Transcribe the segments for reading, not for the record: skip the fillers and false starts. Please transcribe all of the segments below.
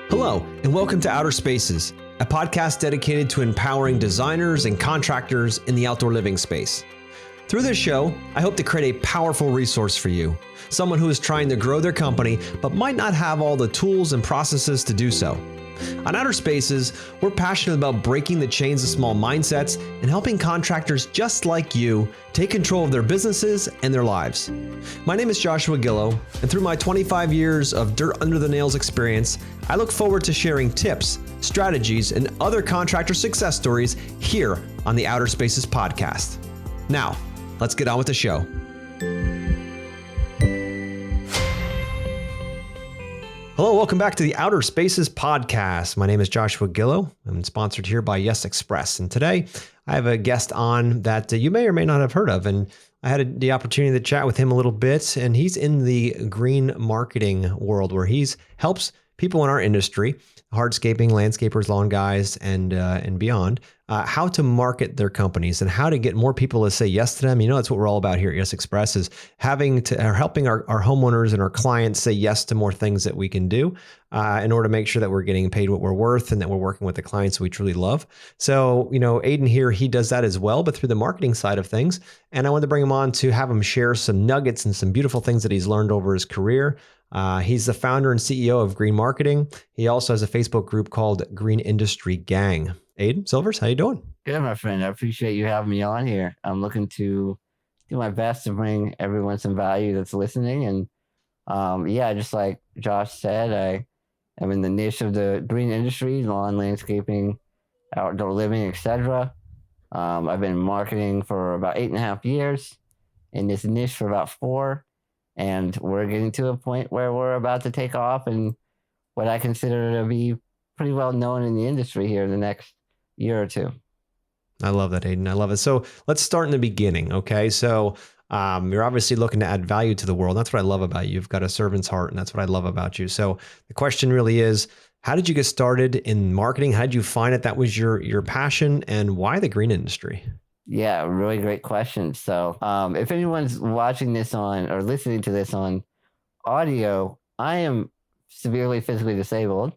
Hello, and welcome to Outer Spaces, a podcast dedicated to empowering designers and contractors in the outdoor living space. Through this show, I hope to create a powerful resource for you, someone who is trying to grow their company but might not have all the tools and processes to do so. On Outer Spaces, we're passionate about breaking the chains of small mindsets and helping contractors just like you take control of their businesses and their lives. My name is Joshua Gillow, and through my 25 years of dirt under the nails experience, I look forward to sharing tips, strategies, and other contractor success stories here on the Outer Spaces podcast. Now, let's get on with the show. Hello, welcome back to the Outer Spaces podcast. My name is Joshua Gillow. I'm sponsored here by Yes Express. And today I have a guest on that you may or may not have heard of. And I had the opportunity to chat with him a little bit. And he's in the green marketing world where he helps people in our industry, hardscaping, landscapers, lawn guys, and beyond, how to market their companies and how to get more people to say yes to them. You know, that's what we're all about here at Yes Express, is helping our homeowners and our clients say yes to more things that we can do in order to make sure that we're getting paid what we're worth and that we're working with the clients we truly love. So, you know, Aiden here, he does that as well, but through the marketing side of things. And I wanted to bring him on to have him share some nuggets and some beautiful things that he's learned over his career. He's the founder and CEO of Green Marketing. He also has a Facebook group called Green Industry Gang. Aiden Silvers, how you doing? Good, my friend. I appreciate you having me on here. I'm looking to do my best to bring everyone some value that's listening. And just like Josh said, I am in the niche of the green industry, lawn, landscaping, outdoor living, etc. I've been marketing for about 8.5 years, in this niche for about 4. And we're getting to a point where we're about to take off and what I consider to be pretty well known in the industry here in the next year or two. I love that, Aiden. I love it. So let's start in the beginning. Okay. So you're obviously looking to add value to the world. That's what I love about you. You've got a servant's heart, and that's what I love about you. So the question really is, how did you get started in marketing? How did you find it that was your passion, and why the green industry? Yeah, really great question. So if anyone's watching this on or listening to this on audio, I am severely physically disabled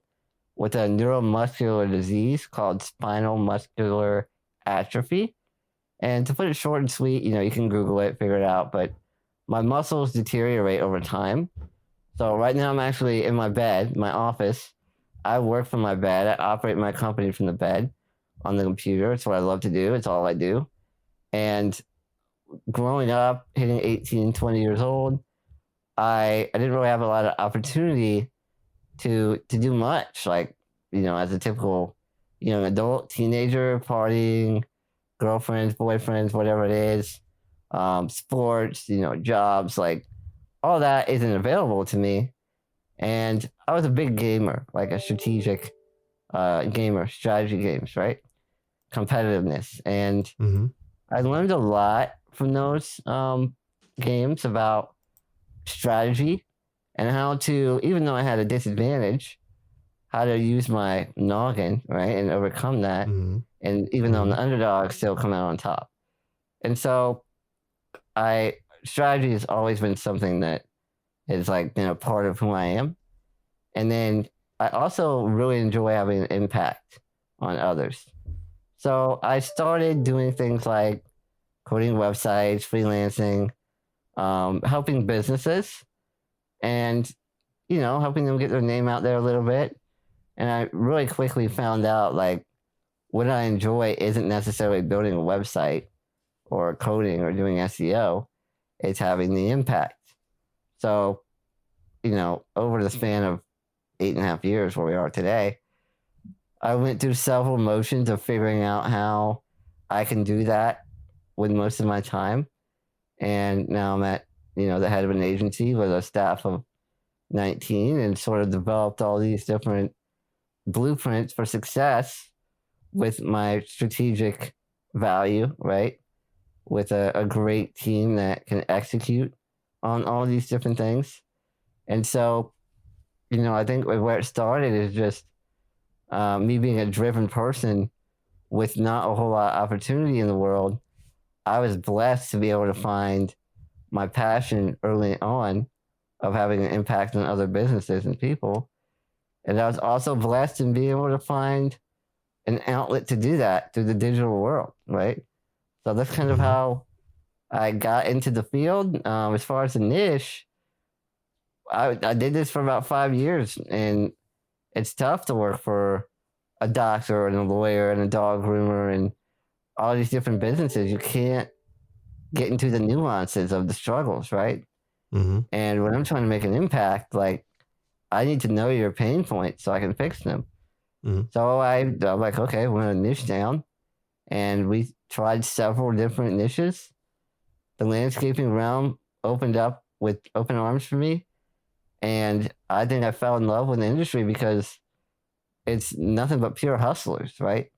with a neuromuscular disease called spinal muscular atrophy. And to put it short and sweet, you can Google it, figure it out. But my muscles deteriorate over time. So right now I'm actually in my bed, my office. I work from my bed. I operate my company from the bed on the computer. It's what I love to do. It's all I do. And growing up, hitting 18, 20 years old, I didn't really have a lot of opportunity to do much, like, as a typical, adult, teenager, partying, girlfriends, boyfriends, whatever it is, sports, jobs, like all that isn't available to me. And I was a big gamer, like a strategic gamer, strategy games, right? Competitiveness. And I learned a lot from those games about strategy and how to, even though I had a disadvantage, how to use my noggin, right, and overcome that. And even though I'm the underdog, still come out on top. And so strategy has always been something that is like, part of who I am. And then I also really enjoy having an impact on others. So I started doing things like coding websites, freelancing, helping businesses, and, helping them get their name out there a little bit. And I really quickly found out, like, what I enjoy isn't necessarily building a website or coding or doing SEO. It's having the impact. So, over the span of 8.5 years where we are today, I went through several motions of figuring out how I can do that with most of my time. And now I'm at, the head of an agency with a staff of 19 and sort of developed all these different blueprints for success with my strategic value, right? With a great team that can execute on all these different things. And so, I think where it started is just me being a driven person with not a whole lot of opportunity in the world. I was blessed to be able to find my passion early on of having an impact on other businesses and people. And I was also blessed in being able to find an outlet to do that through the digital world, right? So that's kind of Mhm. how I got into the field. As far as the niche, I did this for about 5 years, and it's tough to work for a doctor and a lawyer and a dog groomer and all these different businesses. You can't get into the nuances of the struggles, right? Mhm. And when I'm trying to make an impact, like I need to know your pain points so I can fix them. Mhm. So I'm like, okay, we're gonna niche down, and we tried several different niches. The landscaping realm opened up with open arms for me, and I think I fell in love with the industry because it's nothing but pure hustlers, right?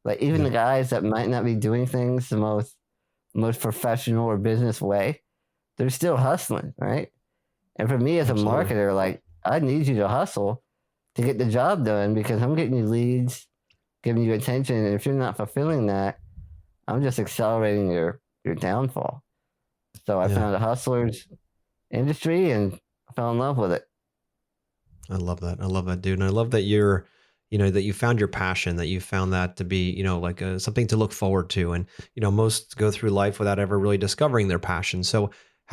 Like even Yeah. the guys that might not be doing things the most professional or business way, they're still hustling, right? And for me as a Absolutely. marketer, like I need you to hustle to get the job done because I'm getting you leads, giving you attention, and if you're not fulfilling that, I'm just accelerating your downfall. So I Yeah. found a hustler's industry and fell in love with it. I love that. I love that, dude. And I love that that you found your passion, that you found that to be, like something to look forward to. And, most go through life without ever really discovering their passion. So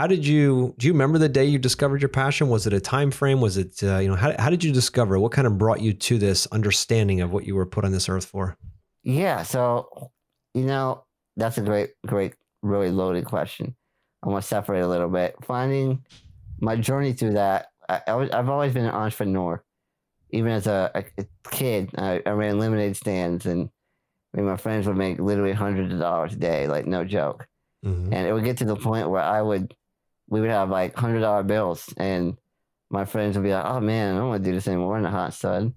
do you remember the day you discovered your passion? Was it a time frame? Was it, how did you discover it? What kind of brought you to this understanding of what you were put on this earth for? Yeah, so you know that's a great, really loaded question. I want to separate a little bit. Finding my journey through that, I've always been an entrepreneur. Even as a kid, I ran lemonade stands, and my friends would make literally hundreds of dollars a day, like no joke. Hmm. And it would get to the point where we would have like $100 bills, and my friends would be like, "Oh man, I don't want to do this anymore in the hot sun.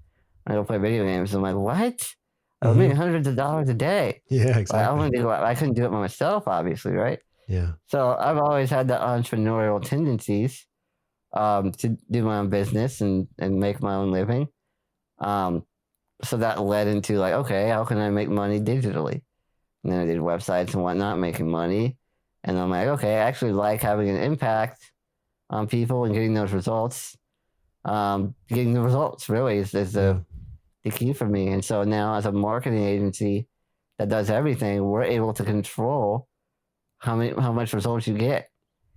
I go play video games." I'm like, "What? I was Hmm. making hundreds of dollars a day. Yeah, Like I exactly. want to do. I couldn't do it by myself, obviously, right?" Yeah. So I've always had the entrepreneurial tendencies to do my own business and make my own living. Um, so that led into like, okay, how can I make money digitally? And then I did websites and whatnot, making money. And I'm like, okay, I actually like having an impact on people and getting those results. Getting the results really is Yeah. the key for me. And so now, as a marketing agency that does everything, we're able to control how much results you get.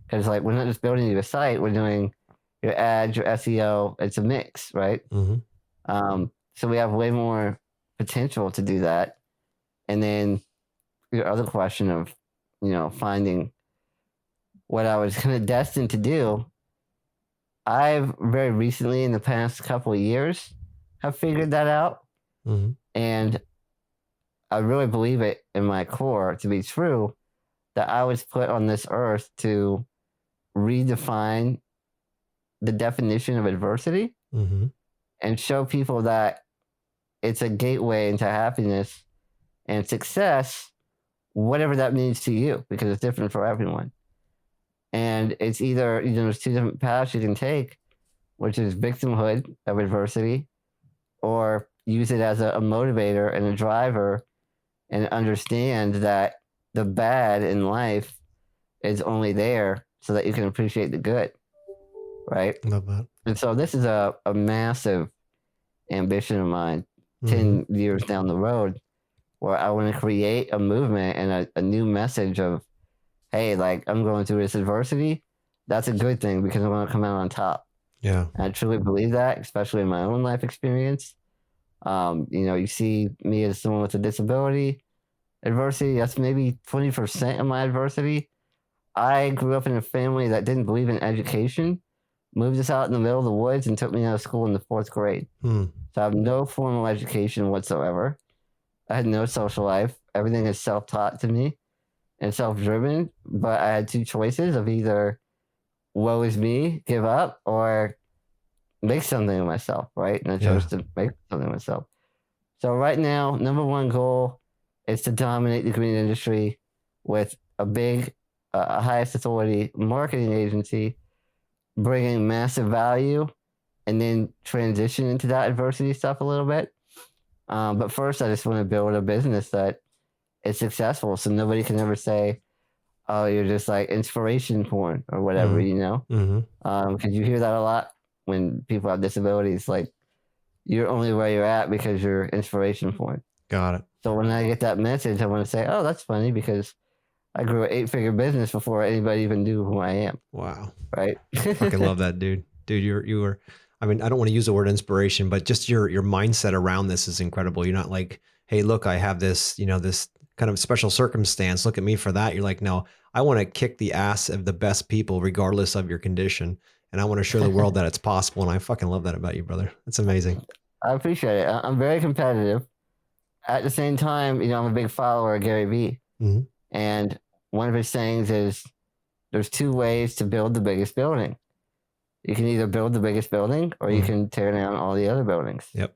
Because like we're not just building you a site, we're doing your ads, your SEO. It's a mix, right? Hmm. So we have way more potential to do that. And then your other question of, finding what I was kind of destined to do, I've very recently, in the past couple of years, have figured that out. Hmm. And I really believe it in my core to be true that I was put on this earth to redefine the definition of adversity Hmm. and show people that it's a gateway into happiness and success, whatever that means to you, because it's different for everyone. And it's either, there's two different paths you can take, which is victimhood of adversity, or use it as a motivator and a driver and understand that the bad in life is only there so that you can appreciate the good, right? Love that. And so this is a massive ambition of mine Hmm. 10 years down the road where I want to create a movement and a new message of, hey, like I'm going through this adversity. That's a good thing because I want to come out on top. Yeah. And I truly believe that, especially in my own life experience. You see me as someone with a disability, adversity, that's maybe 20% of my adversity. I grew up in a family that didn't believe in education, moved us out in the middle of the woods, and took me out of school in the fourth grade. Hmm. So I have no formal education whatsoever. I had no social life. Everything is self taught to me and self driven. But I had two choices of either woe is me, give up, or make something of myself, right? And I chose Yeah. to make something of myself. So right now, number one goal is to dominate the green industry with a big, highest authority marketing agency, bringing massive value, and then transition into that adversity stuff a little bit. But first, I just want to build a business that is successful, so nobody can ever say, oh, you're just like inspiration porn or whatever, you know? Mm-hmm. Because you hear that a lot when people have disabilities, like you're only where you're at because you're inspiration porn. Got it. So when I get that message, I want to say, oh, that's funny because I grew an 8-figure business before anybody even knew who I am. Wow. Right. Fucking love that, dude. Dude, you were, I mean, I don't want to use the word inspiration, but just your mindset around this is incredible. You're not like, hey, look, I have this, this kind of special circumstance. Look at me for that. You're like, no, I want to kick the ass of the best people, regardless of your condition. And I want to show the world that it's possible. And I fucking love that about you, brother. That's amazing. I appreciate it. I'm very competitive. At the same time, I'm a big follower of Gary Vee. Mm-hmm. And one of his sayings is there's 2 ways to build the biggest building. You can either build the biggest building or you can tear down all the other buildings. Yep.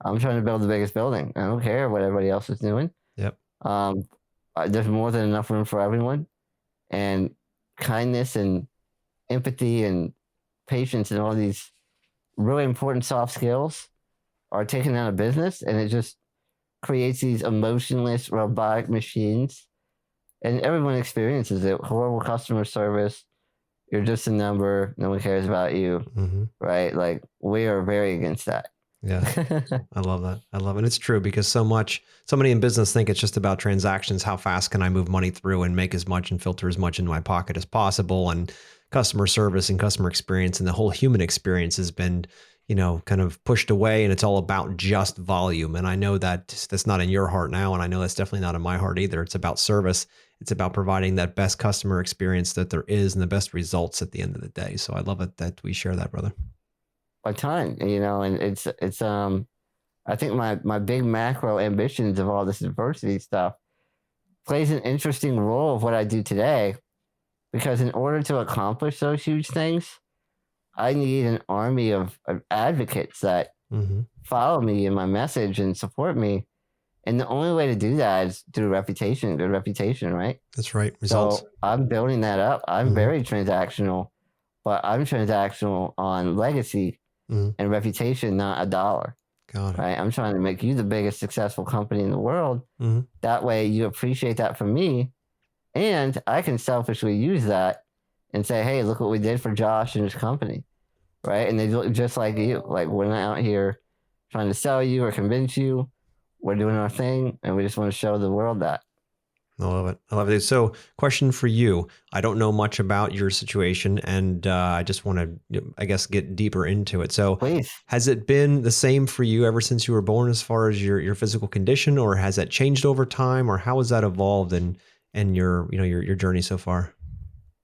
I'm trying to build the biggest building. I don't care what everybody else is doing. Yep. There's more than enough room for everyone. And kindness and empathy and patience and all these really important soft skills are taken out of business, and it just creates these emotionless robotic machines, and everyone experiences it. Horrible customer service. You're just a number. No one cares about you. Mm-hmm. Right? Like, we are very against that. Yeah. I love that. I love it. And it's true because so many in business think it's just about transactions. How fast can I move money through and make as much and filter as much into my pocket as possible? And customer service and customer experience and the whole human experience has been, kind of pushed away, and it's all about just volume. And I know that that's not in your heart now. And I know that's definitely not in my heart either. It's about service. It's about providing that best customer experience that there is and the best results at the end of the day. So I love it that we share that, brother. A ton, and it's I think my big macro ambitions of all this diversity stuff plays an interesting role of what I do today, because in order to accomplish those huge things, I need an army of advocates that follow me in my message and support me. And the only way to do that is through reputation, good reputation, right? That's right. Results. So I'm building that up. I'm very transactional, but I'm transactional on legacy and reputation, not a dollar. Got it. Right? I'm trying to make you the biggest successful company in the world. That way you appreciate that from me, and I can selfishly use that and say, hey, look what we did for Josh and his company, right? And they look just like you. Like, we're not out here trying to sell you or convince you. We're doing our thing, and we just want to show the world that. I love it. I love it. So, question for you. I don't know much about your situation, and I just want to, I guess, get deeper into it. So, please, has it been the same for you ever since you were born as far as your physical condition, or has that changed over time, or how has that evolved in your journey so far?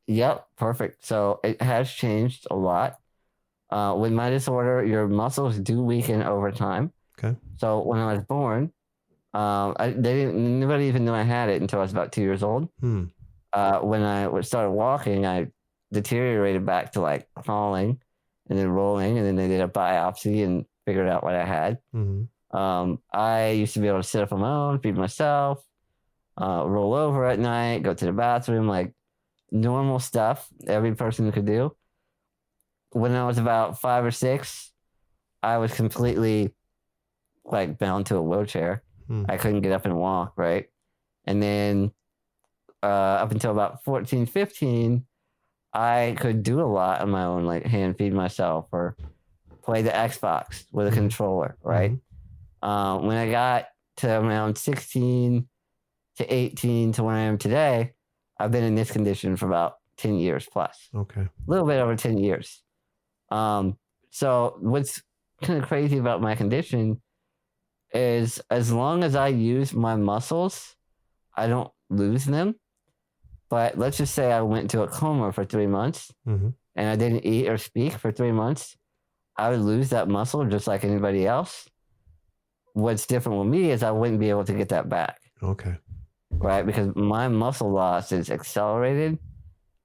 Yep, perfect. So it has changed a lot. With my disorder, your muscles do weaken over time. Okay. So when I was born, nobody even knew I had it until I was about 2 years old. When I started walking, I deteriorated back to like crawling and then rolling, and then they did a biopsy and figured out what I had. I used to be able to sit up on my own, feed myself, roll over at night, go to the bathroom, like normal stuff every person could do. When I was about 5 or 6, I was completely like bound to a wheelchair. I couldn't get up and walk, right? And then up until about 14, 15, I could do a lot on my own, like hand feed myself or play the Xbox with a controller, right? When I got to around 16 to 18 to where I am today, I've been in this condition for about 10 years plus. Okay. A little bit over 10 years. So what's kind of crazy about my condition is as long as I use my muscles, I don't lose them. But let's just say I went into a coma for 3 months and I didn't eat or speak for 3 months, I would lose that muscle just like anybody else. What's different with me is I wouldn't be able to get that back. Okay. Right? Because my muscle loss is accelerated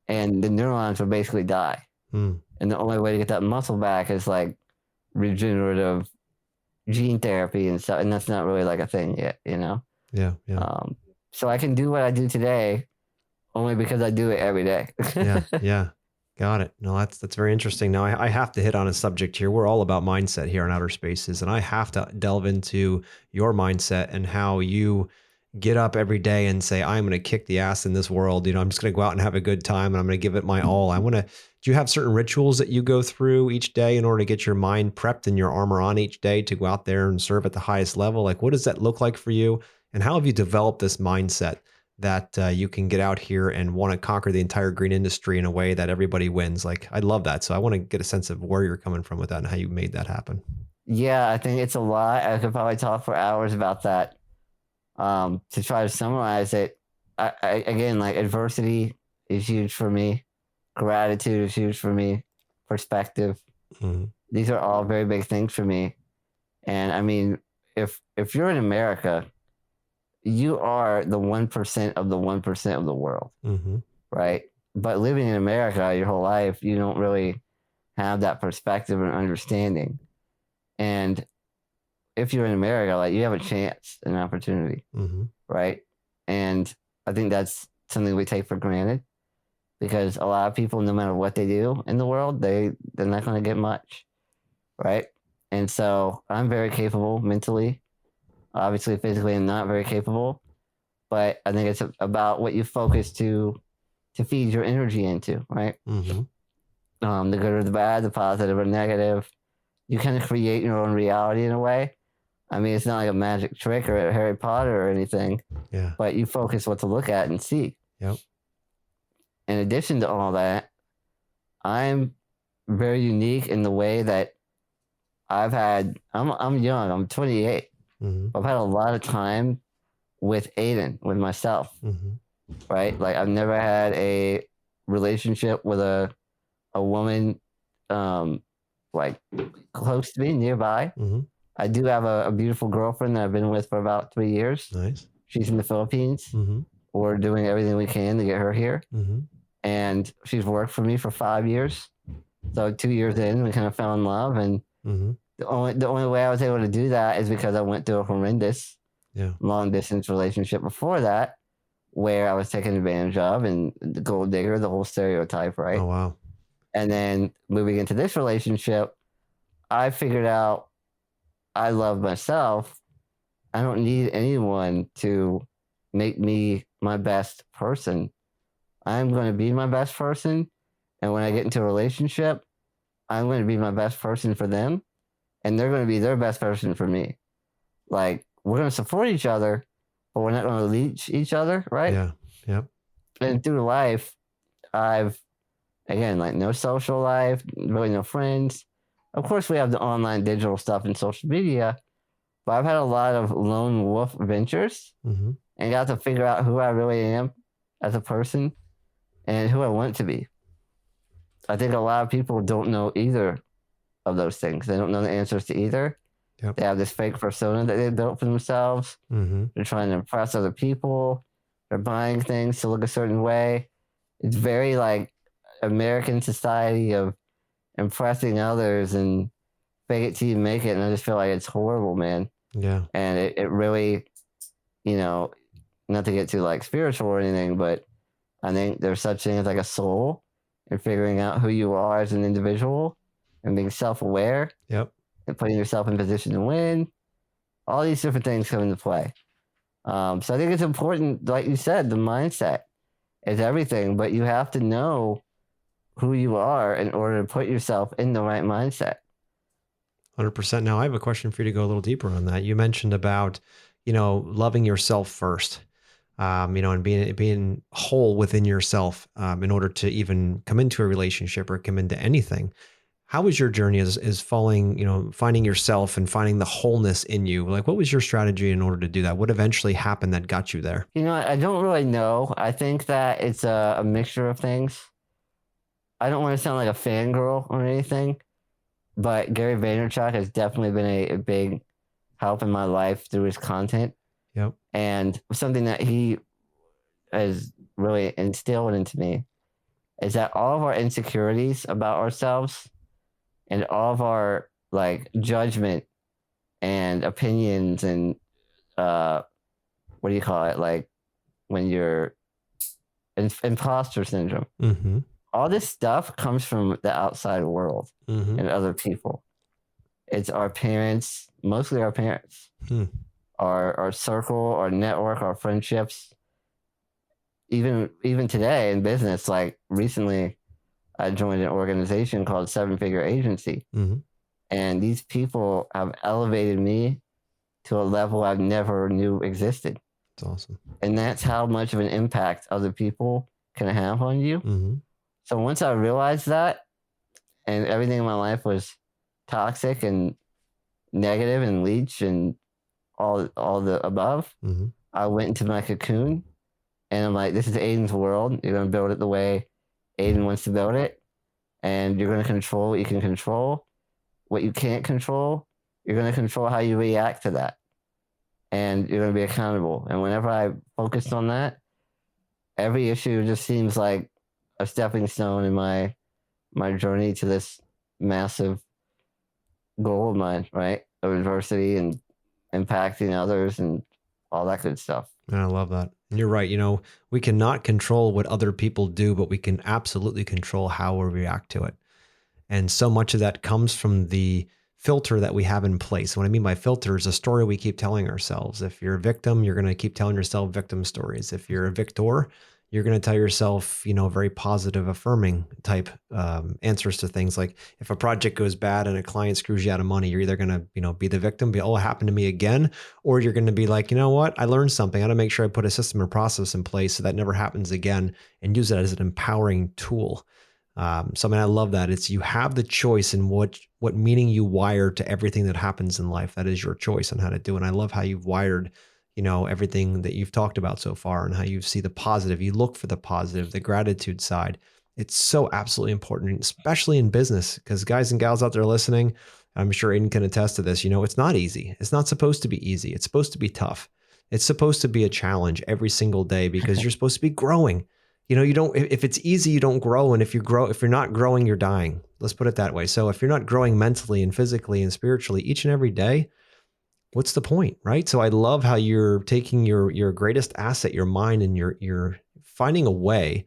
and the neurons will basically die. And the only way to get that muscle back is like regenerative gene therapy and stuff. And that's not really like a thing yet, you know? Yeah. So I can do what I do today only because I do it every day. Yeah. Got it. No, that's very interesting. Now I have to hit on a subject here. We're all about mindset here on Outer Spaces, and I have to delve into your mindset and how you get up every day and say, I'm going to kick the ass in this world. I'm just going to go out and have a good time and I'm going to give it my all. Do you have certain rituals that you go through each day in order to get your mind prepped and your armor on each day to go out there and serve at the highest level? Like, what does that look like for you? And how have you developed this mindset that you can get out here and want to conquer the entire green industry in a way that everybody wins? Like, I love that. So I want to get a sense of where you're coming from with that and how you made that happen. Yeah, I think it's a lot. I could probably talk for hours about that. To try to summarize it, again, like adversity is huge for me. Gratitude is huge for me. Perspective. Mm-hmm. These are all very big things for me. And I mean, if you're in America, you are the 1% of the 1% of the world, mm-hmm. right? But living in America your whole life, you don't really have that perspective and understanding. And if you're in America, like you have a chance, an opportunity, mm-hmm. right? And I think that's something we take for granted because a lot of people, no matter what they do in the world, they're not going to get much, right? And so I'm very capable mentally. Obviously, physically, I'm not very capable, but I think it's about what you focus to feed your energy into, right? Mm-hmm. The good or the bad, the positive or negative. You kind of create your own reality in a way. I mean, it's not like a magic trick or Harry Potter or anything, yeah. But you focus what to look at and see. Yep. In addition to all that, I'm very unique in the way that I'm young. I'm 28. Mm-hmm. I've had a lot of time with Aiden, with myself, mm-hmm. right? Like I've never had a relationship with a woman, like close to me, nearby. Mm-hmm. I do have a beautiful girlfriend that I've been with for about 3 years. Nice. She's in the Philippines. Mm-hmm. We're doing everything we can to get her here. Mm-hmm. And she's worked for me for 5 years. So 2 years in, we kind of fell in love. And mm-hmm. the only way I was able to do that is because I went through a horrendous long distance relationship before that, where I was taken advantage of and the gold digger, the whole stereotype, right? Oh, wow. And then moving into this relationship, I figured out I love myself. I don't need anyone to make me my best person. I'm going to be my best person. And when I get into a relationship, I'm going to be my best person for them. And they're going to be their best person for me. Like, we're going to support each other, but we're not going to leech each other, right? Yeah. Yep. And through life, I've, again, like no social life, really no friends. Of course, we have the online digital stuff and social media, but I've had a lot of lone wolf ventures mm-hmm. and got to figure out who I really am as a person and who I want to be. I think a lot of people don't know either of those things. They don't know the answers to either. Yep. They have this fake persona that they built for themselves. Mm-hmm. They're trying to impress other people. They're buying things to look a certain way. It's very like American society of impressing others and fake it till you make it. And I just feel like it's horrible, man. Yeah. And it really, not to get too like spiritual or anything, but I think there's such thing as like a soul and figuring out who you are as an individual and being self-aware. Yep. And putting yourself in position to win. All these different things come into play. So I think it's important, like you said, the mindset is everything, but you have to know who you are in order to put yourself in the right mindset. 100%. Now I have a question for you to go a little deeper on that. You mentioned about, loving yourself first, and being whole within yourself, in order to even come into a relationship or come into anything. How was your journey as finding yourself and finding the wholeness in you? Like, what was your strategy in order to do that? What eventually happened that got you there? I don't really know. I think that it's a mixture of things. I don't want to sound like a fangirl or anything, but Gary Vaynerchuk has definitely been a big help in my life through his content. Yep. And something that he has really instilled into me is that all of our insecurities about ourselves and all of our like judgment and opinions and what do you call it? Like when you're imposter syndrome. Mm-hmm. All this stuff comes from the outside world mm-hmm. and other people. It's our parents, mostly our parents. our circle, our network, our friendships. Even today in business, like recently, I joined an organization called Seven Figure Agency, Mm-hmm. and these people have elevated me to a level I've never knew existed. It's awesome. And that's how much of an impact other people can have on you. Mm-hmm. So once I realized that, and everything in my life was toxic and negative and leech and all the above, Mm-hmm. I went into my cocoon, and I'm like, this is Aiden's world. You're gonna build it the way Aiden wants to build it, and you're gonna control what you can control. What you can't control, you're gonna control how you react to that, and you're gonna be accountable. And whenever I focused on that, every issue just seems like a stepping stone in my journey to this massive goal of mine, right? Of adversity and impacting others and all that good stuff. And I love that. And you're right. We cannot control what other people do, but we can absolutely control how we react to it. And so much of that comes from the filter that we have in place. What I mean by filter is a story we keep telling ourselves. If you're a victim, you're going to keep telling yourself victim stories. If you're a victor, you're going to tell yourself, very positive, affirming type answers to things. Like if a project goes bad and a client screws you out of money, you're either going to, be the victim, oh, it happened to me again, or you're going to be like, you know what, I learned something. I got to make sure I put a system or process in place so that never happens again, and use it as an empowering tool. So I mean, I love that. It's you have the choice in what meaning you wire to everything that happens in life. That is your choice on how to do it. And I love how you've wired, everything that you've talked about so far, and how you see the positive. You look for the positive, the gratitude side. It's so absolutely important, especially in business, because guys and gals out there listening, I'm sure Aiden can attest to this. It's not easy. It's not supposed to be easy. It's supposed to be tough. It's supposed to be a challenge every single day, because you're supposed to be growing. You don't, if it's easy, you don't grow. And if you're not growing, you're dying. Let's put it that way. So if you're not growing mentally and physically and spiritually each and every day, what's the point, right? So I love how you're taking your greatest asset, your mind, and you're finding a way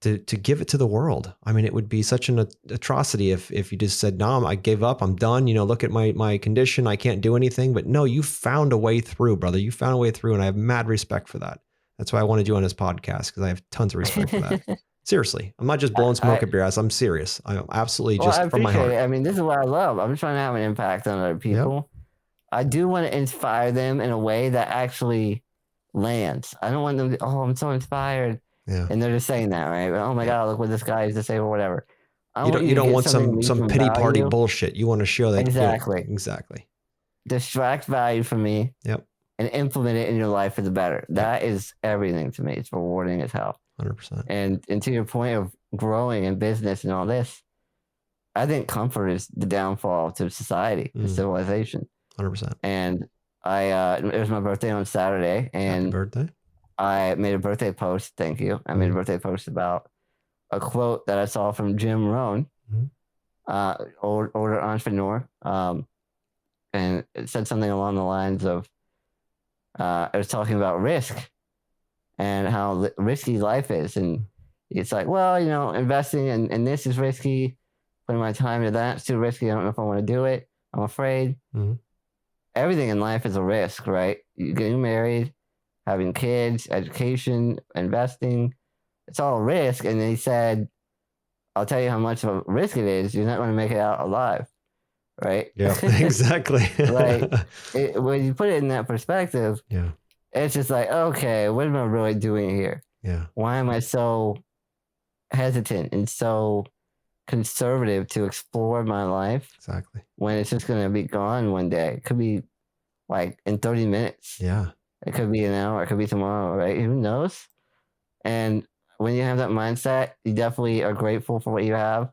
to give it to the world. I mean, it would be such an atrocity if you just said, no, I gave up, I'm done. Look at my condition, I can't do anything. But no, you found a way through, brother. You found a way through, and I have mad respect for that. That's why I wanted you on this podcast, because I have tons of respect for that. Seriously, I'm not just blowing smoke up your ass. I'm serious. I'm absolutely just I from my heart. appreciate it. I mean, this is what I love. I'm trying to have an impact on other people. Yep. I do want to inspire them in a way that actually lands. I don't want them to, oh, I'm so inspired. Yeah. And they're just saying that, right? Oh my God, look what this guy is to say or whatever. You don't want some pity party bullshit. You want to show that. Exactly. Distract value from me. Yep. And implement it in your life for the better. That is everything to me. It's rewarding as hell. 100%. And to your point of growing in business and all this, I think comfort is the downfall to society, to civilization. 100%. And it was my birthday on Saturday, and happy birthday. I made a birthday post. Thank you. I made a birthday post about a quote that I saw from Jim Rohn, older entrepreneur, and it said something along the lines of, I was talking about risk and how risky life is. And it's like, well, investing in this is risky. Putting my time into that's too risky. I don't know if I want to do it. I'm afraid. Mm-hmm. Everything in life is a risk, right? You getting married, having kids, education, investing. It's all a risk. And then he said, I'll tell you how much of a risk it is. You're not going to make it out alive. Right? Yeah, exactly. When you put it in that perspective, it's just like, okay, what am I really doing here? Yeah. Why am I so hesitant and so conservative to explore my life? Exactly. When it's just going to be gone one day. It could be like in 30 minutes. Yeah. It could be an hour. It could be tomorrow, right? Who knows? And when you have that mindset, you definitely are grateful for what you have.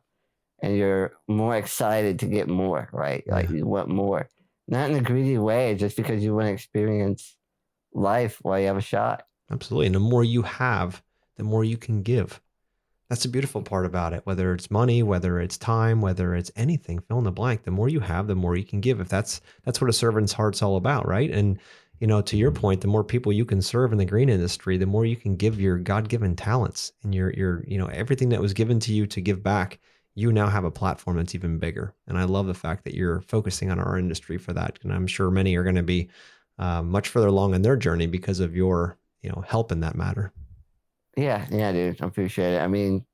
And you're more excited to get more, right? Like you want more. Not in a greedy way, just because you want to experience life while you have a shot. Absolutely. And the more you have, the more you can give. That's the beautiful part about it. Whether it's money, whether it's time, whether it's anything, fill in the blank. The more you have, the more you can give. If that's what a servant's heart's all about, right? And to your point, the more people you can serve in the green industry, the more you can give your God-given talents and your everything that was given to you to give back. You now have a platform that's even bigger. And I love the fact that you're focusing on our industry for that. And I'm sure many are going to be much further along in their journey because of your, help in that matter. Yeah, dude, I appreciate it. I mean,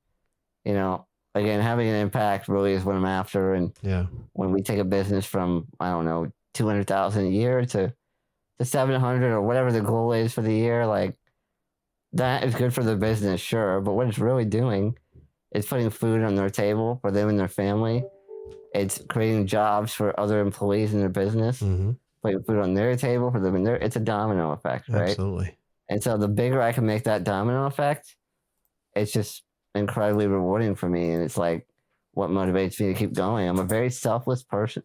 again, having an impact really is what I'm after. And Yeah. when we take a business from, I don't know, 200,000 a year to 700 or whatever the goal is for the year, like that is good for the business, sure. But what it's really doing is putting food on their table for them and their family. It's creating jobs for other employees in their business, putting food on their table for them and it's a domino effect, right? Absolutely. And so the bigger I can make that domino effect, it's just incredibly rewarding for me. And it's like what motivates me to keep going. I'm a very selfless person.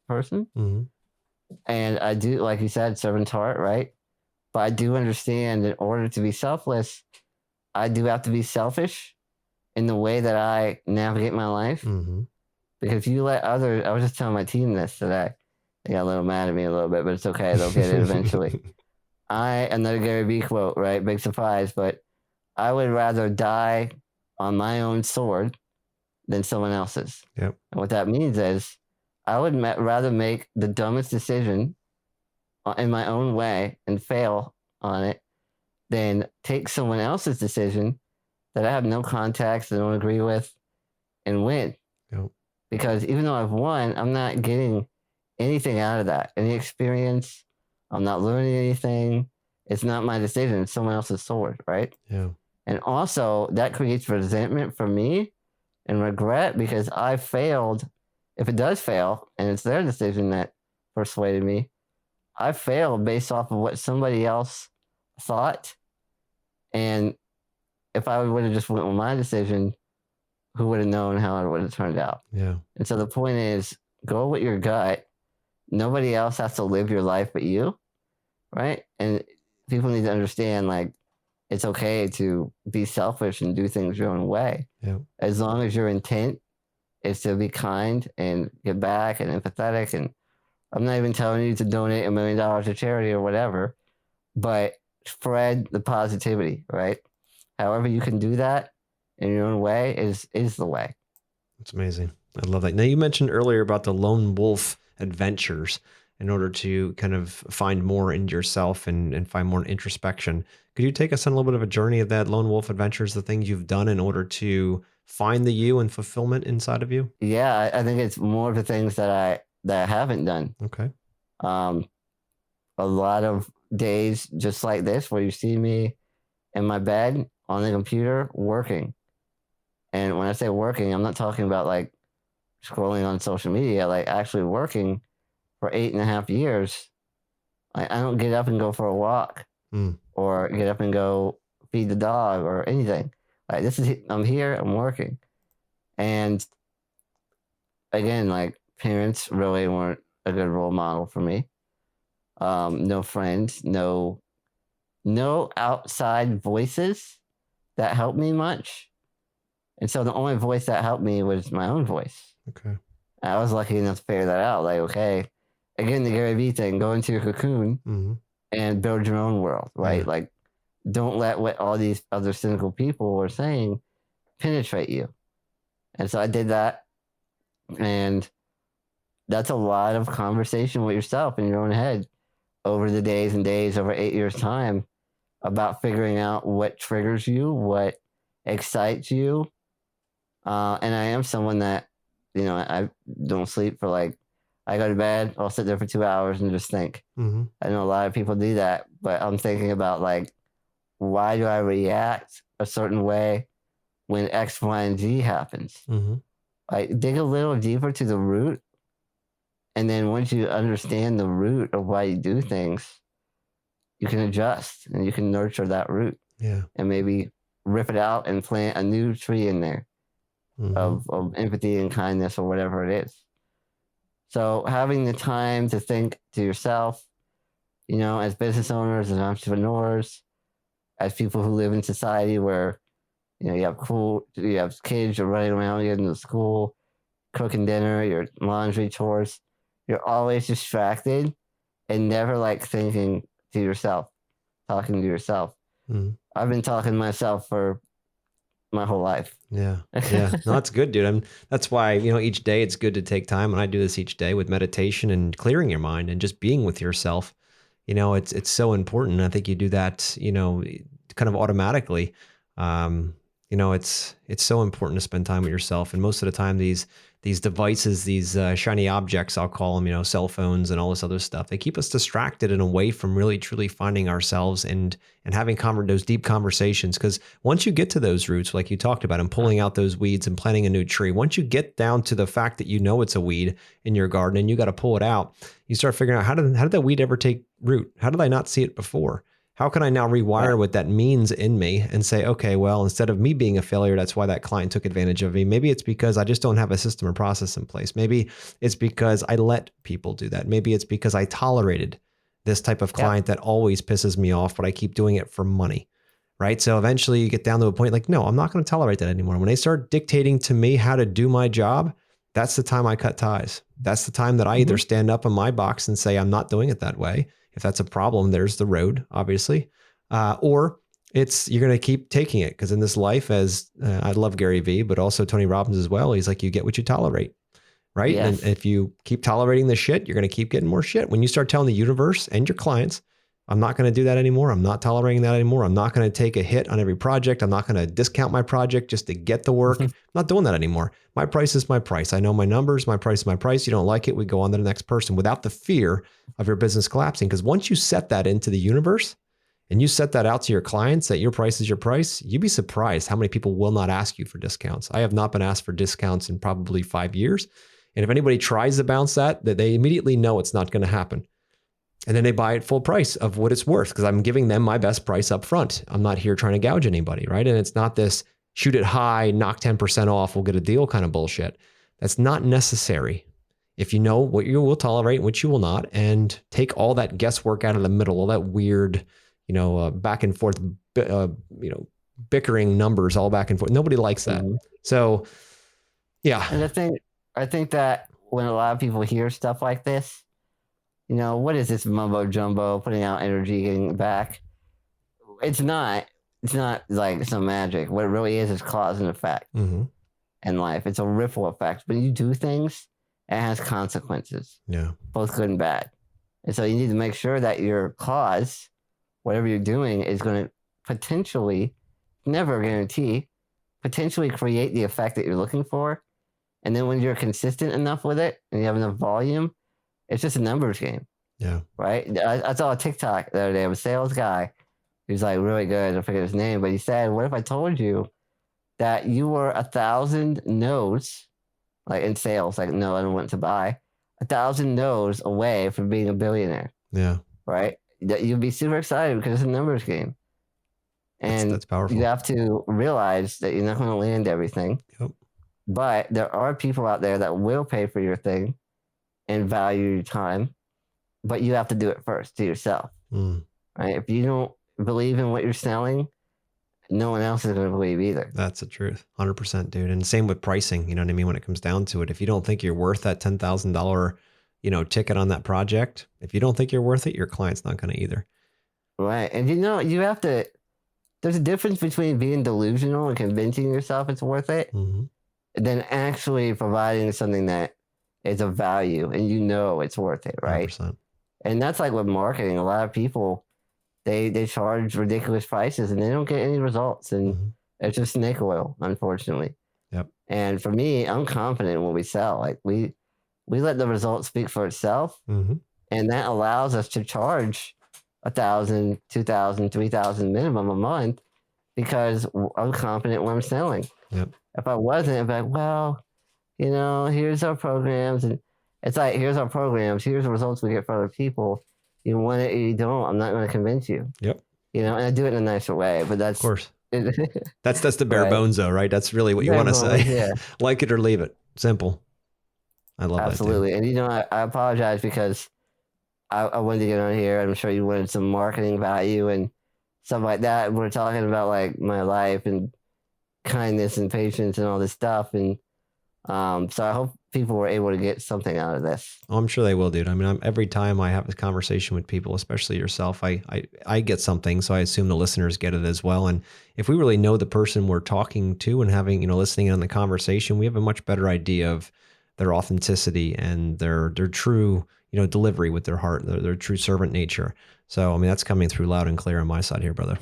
And I do, like you said, servant's heart, right? But I do understand in order to be selfless, I do have to be selfish in the way that I navigate my life. Because if you let others, I was just telling my team this today. They got a little mad at me a little bit, but it's okay. They'll get it eventually. Another Gary Vee quote, right? Big surprise, but I would rather die on my own sword than someone else's. Yep. And what that means is I would rather make the dumbest decision in my own way and fail on it than take someone else's decision that I have no context, I don't agree with, and win. Yep. Because even though I've won, I'm not getting anything out of that. Any experience, I'm not learning anything. It's not my decision. It's someone else's sword, right? Yeah. And also that creates resentment for me and regret because I failed. If it does fail and it's their decision that persuaded me, I failed based off of what somebody else thought. And if I would have just went with my decision, who would have known how it would have turned out? Yeah. And so the point is, go with your gut. Nobody else has to live your life but you, right? And people need to understand, like, it's okay to be selfish and do things your own way. Yeah. As long as your intent is to be kind and give back and empathetic. And I'm not even telling you to donate $1 million to charity or whatever, but spread the positivity, right? However you can do that in your own way is the way. That's amazing. I love that. Now, you mentioned earlier about the lone wolf adventures in order to kind of find more into yourself and find more introspection. Could you take us on a little bit of a journey of that lone wolf adventures, the things you've done in order to find the you and fulfillment inside of you? Yeah, I think it's more of the things that I haven't done. Okay. A lot of days just like this where you see me in my bed on the computer working. And when I say working, I'm not talking about like scrolling on social media, like actually working for 8.5 years. I don't get up and go for a walk or get up and go feed the dog or anything. Like I'm here, I'm working. And again, like parents really weren't a good role model for me. No friends, no outside voices that helped me much. And so the only voice that helped me was my own voice. Okay. I was lucky enough to figure that out. Like, okay, again, the Gary Vee thing, go into your cocoon and build your own world, right? Yeah. Like, don't let what all these other cynical people are saying penetrate you. And so I did that. And that's a lot of conversation with yourself in your own head over the days and days, over 8 years' time, about figuring out what triggers you, what excites you. And I am someone that, I don't sleep for I go to bed, I'll sit there for 2 hours and just think. I know a lot of people do that, but I'm thinking about why do I react a certain way when X, Y, and Z happens? Dig a little deeper to the root. And then once you understand the root of why you do things, you can adjust and you can nurture that root. Yeah. And maybe rip it out and plant a new tree in there of empathy and kindness or whatever it is. So having the time to think to yourself, as business owners, as entrepreneurs, as people who live in society where, you have kids, you're running around, getting to school, cooking dinner, your laundry chores, you're always distracted and never thinking to yourself, talking to yourself. I've been talking to myself for my whole life. Yeah. Yeah. No, that's good, dude. That's why, each day it's good to take time. And I do this each day with meditation and clearing your mind and just being with yourself, it's so important. I think you do that, kind of automatically. It's so important to spend time with yourself. And most of the time, these devices, these shiny objects, I'll call them, cell phones and all this other stuff, they keep us distracted and away from really truly finding ourselves and having those deep conversations. Because once you get to those roots, like you talked about, and pulling out those weeds and planting a new tree, once you get down to the fact that it's a weed in your garden and you got to pull it out, you start figuring out how did that weed ever take root? How did I not see it before? How can I now rewire what that means in me and say, okay, well, instead of me being a failure, that's why that client took advantage of me. Maybe it's because I just don't have a system or process in place. Maybe it's because I let people do that. Maybe it's because I tolerated this type of client that always pisses me off, but I keep doing it for money, right? So eventually you get down to a point like, no, I'm not going to tolerate that anymore. When they start dictating to me how to do my job, that's the time I cut ties. That's the time that I either stand up in my box and say, I'm not doing it that way. If that's a problem, there's the road, obviously. Or you're going to keep taking it, because in this life, as I love Gary Vee, but also Tony Robbins as well, he's like, you get what you tolerate, right? Yes. And if you keep tolerating the shit, you're going to keep getting more shit. When you start telling the universe and your clients, I'm not going to do that anymore. I'm not tolerating that anymore. I'm not going to take a hit on every project. I'm not going to discount my project just to get the work. I'm not doing that anymore. My price is my price. I know my numbers. My price is my price. You don't like it, we go on to the next person without the fear of your business collapsing. Because once you set that into the universe and you set that out to your clients that your price is your price, you'd be surprised how many people will not ask you for discounts. I have not been asked for discounts in probably 5 years. And if anybody tries to bounce that they immediately know it's not going to happen. And then they buy it full price of what it's worth, because I'm giving them my best price up front. I'm not here trying to gouge anybody, right? And it's not this shoot it high, knock 10% off, we'll get a deal kind of bullshit. That's not necessary. If you know what you will tolerate and what you will not, and take all that guesswork out of the middle, all that weird, back and forth, bickering numbers all back and forth. Nobody likes that. So, yeah. And I think that when a lot of people hear stuff like this, what is this mumbo jumbo, putting out energy, getting back? It's not like some magic. What it really is cause and effect in life. It's a ripple effect. When you do things, it has consequences. Yeah. Both good and bad. And so you need to make sure that your cause, whatever you're doing, is going to potentially, never guarantee, potentially create the effect that you're looking for. And then when you're consistent enough with it and you have enough volume, it's just a numbers game. Yeah. Right? I saw a TikTok the other day of a sales guy who's like really good. I forget his name, but he said, what if I told you that you were 1,000 no's, like in sales, like, no, I don't want to buy, 1,000 no's away from being a billionaire. Yeah. Right? That you'd be super excited because it's a numbers game. And that's powerful. You have to realize that you're not going to land everything. Yep. But there are people out there that will pay for your thing and value your time, but you have to do it first to yourself. Right? If you don't believe in what you're selling, no one else is going to believe either. That's the truth. 100%, dude. And same with pricing. You know what I mean? When it comes down to it, if you don't think you're worth that $10,000, ticket on that project, if you don't think you're worth it, your client's not going to either. Right. And you have to, there's a difference between being delusional and convincing yourself it's worth it, and then actually providing something that is of value and it's worth it, right? 100%. And that's like with marketing. A lot of people, they charge ridiculous prices and they don't get any results, and it's just snake oil, unfortunately. Yep. And for me, I'm confident when we sell. Like we let the results speak for itself, and that allows us to charge $1,000, $2,000, $3,000 minimum a month because I'm confident when I'm selling. Yep. If I wasn't, I'd be like, well, here's our programs. And it's like, here's our programs. Here's the results we get for other people. You want it or you don't. I'm not going to convince you. Yep. And I do it in a nicer way, but that's... Of course. That's the bare bones though, right? That's really what you want to say. Yeah. Like it or leave it. Simple. I love that. Absolutely. And I apologize because I wanted to get on here. I'm sure you wanted some marketing value and stuff like that. We're talking about like my life and kindness and patience and all this stuff. And so I hope people were able to get something out of this. Oh, I'm sure they will, dude. I mean, every time I have this conversation with people, especially yourself, I get something. So I assume the listeners get it as well. And if we really know the person we're talking to and having, listening in on the conversation, we have a much better idea of their authenticity and their true, delivery with their heart, their true servant nature. So, I mean, that's coming through loud and clear on my side here, brother.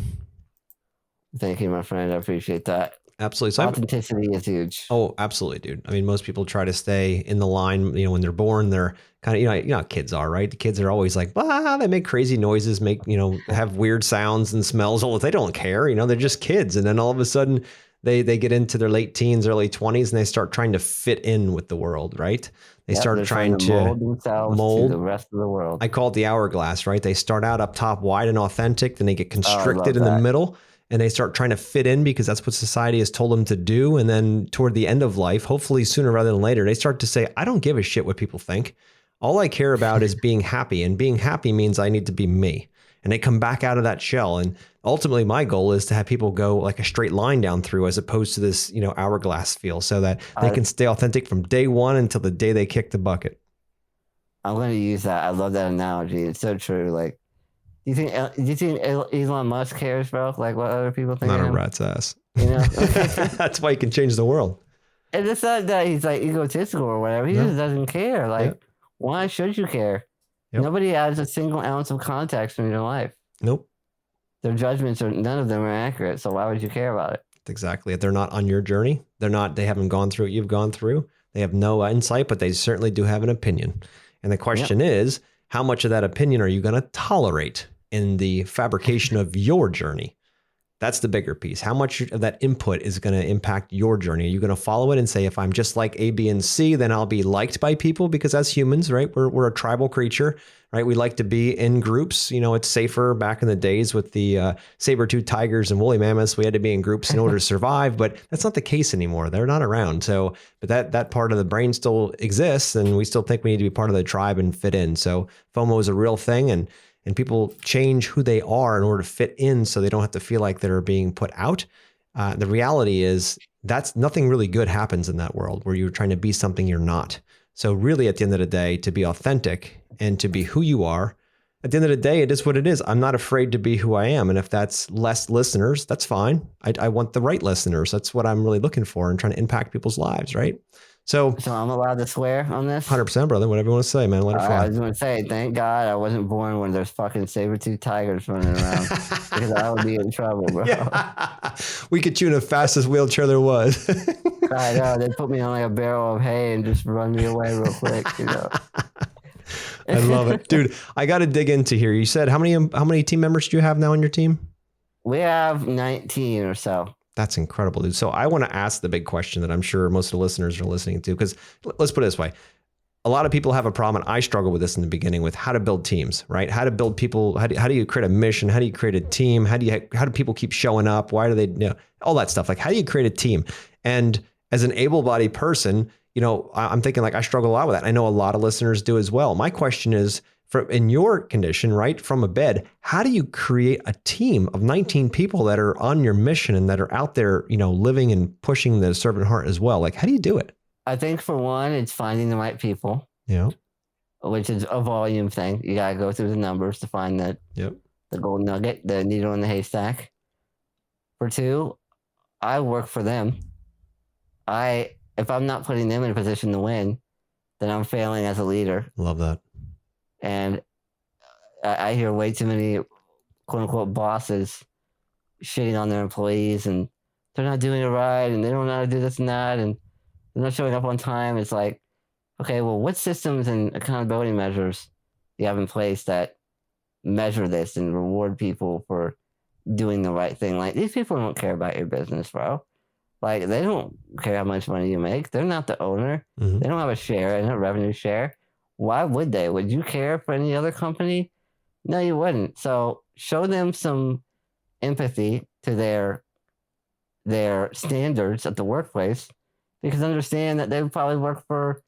Thank you, my friend. I appreciate that. Absolutely. So authenticity is huge. Oh, absolutely, dude. I mean, most people try to stay in the line, when they're born, they're kind of, how kids are, right? The kids are always like, they make crazy noises, have weird sounds and smells. They don't care, they're just kids. And then all of a sudden they get into their late teens, early 20s, and they start trying to fit in with the world, right? They start trying to mold themselves to the rest of the world. I call it the hourglass, right? They start out up top wide and authentic, then they get constricted in the middle. And they start trying to fit in because that's what society has told them to do. And then toward the end of life, hopefully sooner rather than later, they start to say, I don't give a shit what people think. All I care about is being happy. And being happy means I need to be me. And they come back out of that shell. And ultimately, my goal is to have people go like a straight line down through as opposed to this, hourglass feel so that they can stay authentic from day one until the day they kick the bucket. I'm going to use that. I love that analogy. It's so true. Like, do you think Elon Musk cares, bro? Like what other people think? Not of a him? rat's ass. That's why he can change the world. And it's not that he's like egotistical or whatever. He just doesn't care. Like, why should you care? Yep. Nobody adds a single ounce of context in your life. Nope. Their judgments none of them are accurate. So why would you care about it? Exactly. If they're not on your journey, they haven't gone through what you've gone through. They have no insight, but they certainly do have an opinion. And the question is, how much of that opinion are you going to tolerate in the fabrication of your journey? That's the bigger piece. How much of that input is going to impact your journey? Are you going to follow it and say, if I'm just like A, B, and C, then I'll be liked by people? Because as humans, right, we're a tribal creature, right? We like to be in groups. It's safer back in the days with the saber-toothed tigers and woolly mammoths. We had to be in groups in order to survive, but that's not the case anymore. They're not around. So, but that part of the brain still exists, and we still think we need to be part of the tribe and fit in. So FOMO is a real thing, and people change who they are in order to fit in so they don't have to feel like they're being put out. The reality is that's nothing really good happens in that world where you're trying to be something you're not. So really at the end of the day, to be authentic and to be who you are, at the end of the day, it is what it is. I'm not afraid to be who I am. And if that's less listeners, that's fine. I want the right listeners. That's what I'm really looking for and trying to impact people's lives, right? So I'm allowed to swear on this? 100%, brother. Whatever you want to say, man. Let it fly. I was going to say, thank God I wasn't born when there's fucking saber-toothed tigers running around because I would be in trouble, bro. Yeah. We could chew in the fastest wheelchair there was. I know. They put me on like a barrel of hay and just run me away real quick, I love it. Dude, I got to dig into here. You said how many team members do you have now on your team? We have 19 or so. That's incredible, dude. So I want to ask the big question that I'm sure most of the listeners are listening to, because let's put it this way. A lot of people have a problem, and I struggle with this in the beginning with how to build teams, right? How to build people. How do you create a mission? How do you create a team? How do people keep showing up? Why do they, all that stuff. Like, how do you create a team? And as an able-bodied person, I'm thinking like I struggle a lot with that. I know a lot of listeners do as well. My question is, in your condition, right, from a bed, how do you create a team of 19 people that are on your mission and that are out there, living and pushing the servant heart as well? Like, how do you do it? I think for one, it's finding the right people. Yeah. Which is a volume thing. You got to go through the numbers to find the gold nugget, the needle in the haystack. For two, I work for them. If I'm not putting them in a position to win, then I'm failing as a leader. Love that. And I hear way too many quote unquote bosses shitting on their employees and they're not doing it right and they don't know how to do this and that and they're not showing up on time. It's like, okay, well, what systems and accountability measures do you have in place that measure this and reward people for doing the right thing? Like, these people don't care about your business, bro. Like, they don't care how much money you make. They're not the owner. Mm-hmm. They don't have a share in a revenue share. Why would they? Would you care for any other company? No, you wouldn't. So show them some empathy to their standards at the workplace, because understand that they would probably work for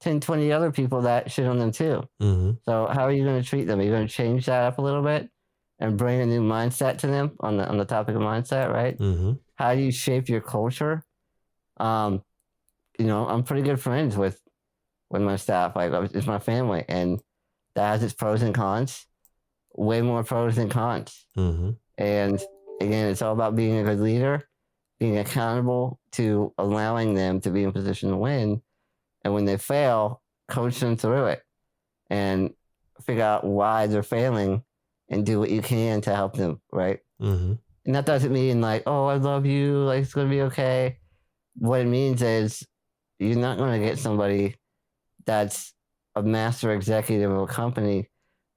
10, 20 other people that shit on them too. Mm-hmm. So how are you going to treat them? Are you going to change that up a little bit and bring a new mindset to them on the topic of mindset, right? Mm-hmm. How do you shape your culture? I'm pretty good friends with my staff. Like, it's my family, and that has its pros and cons. Way more pros than cons. Mm-hmm. And again, it's all about being a good leader, being accountable to allowing them to be in position to win, And when they fail, coach them through it and figure out why they're failing and do what you can to help them, right? Mm-hmm. And that doesn't mean like, oh, I love you, like it's gonna be okay. What it means is you're not gonna get somebody that's a master executive of a company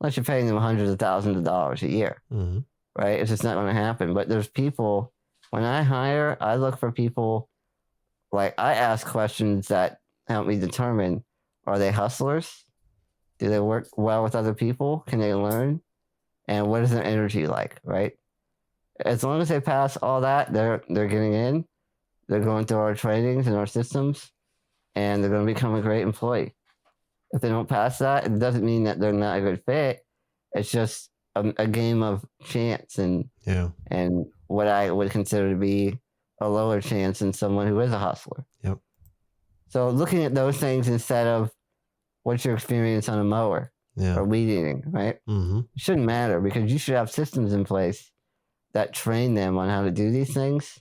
unless you're paying them hundreds of thousands of dollars a year, Mm-hmm. right? It's just not gonna happen. But there's people, when I hire, I look for people, like I ask questions that help me determine, are they hustlers? Do they work well with other people? Can they learn? And what is their energy like, right? As long as they pass all that, they're getting in. They're going through our trainings and our systems, and they're going to become a great employee. If they don't pass that, it doesn't mean that they're not a good fit. It's just a game of chance and what I would consider to be a lower chance than someone who is a hustler. Yep. So looking at those things instead of what's your experience on a mower or weed eating, right? Mm-hmm. It shouldn't matter because you should have systems in place that train them on how to do these things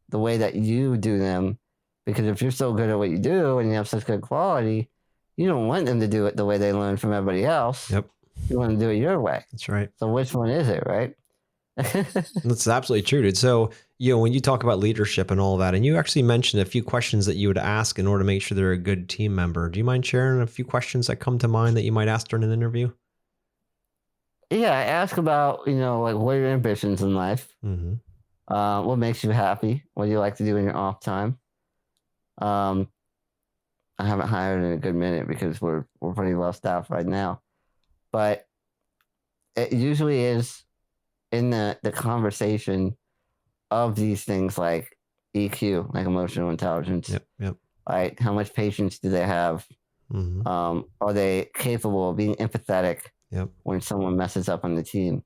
the way that you do them. Because if you're so good at what you do and you have such good quality, you don't want them to do it the way they learn from everybody else. Yep. You want to do it your way. That's right. So which one is it, right? That's absolutely true, dude. So, when you talk about leadership and all that, and you actually mentioned a few questions that you would ask in order to make sure they're a good team member. Do you mind sharing a few questions that come to mind that you might ask during an interview? Yeah, I ask about, like what are your ambitions in life? Mm-hmm. What makes you happy? What do you like to do in your off time? I haven't hired in a good minute because we're pretty well staffed right now. But it usually is in the conversation of these things like EQ, like emotional intelligence. Yep. Like how much patience do they have? Mm-hmm. Are they capable of being empathetic when someone messes up on the team?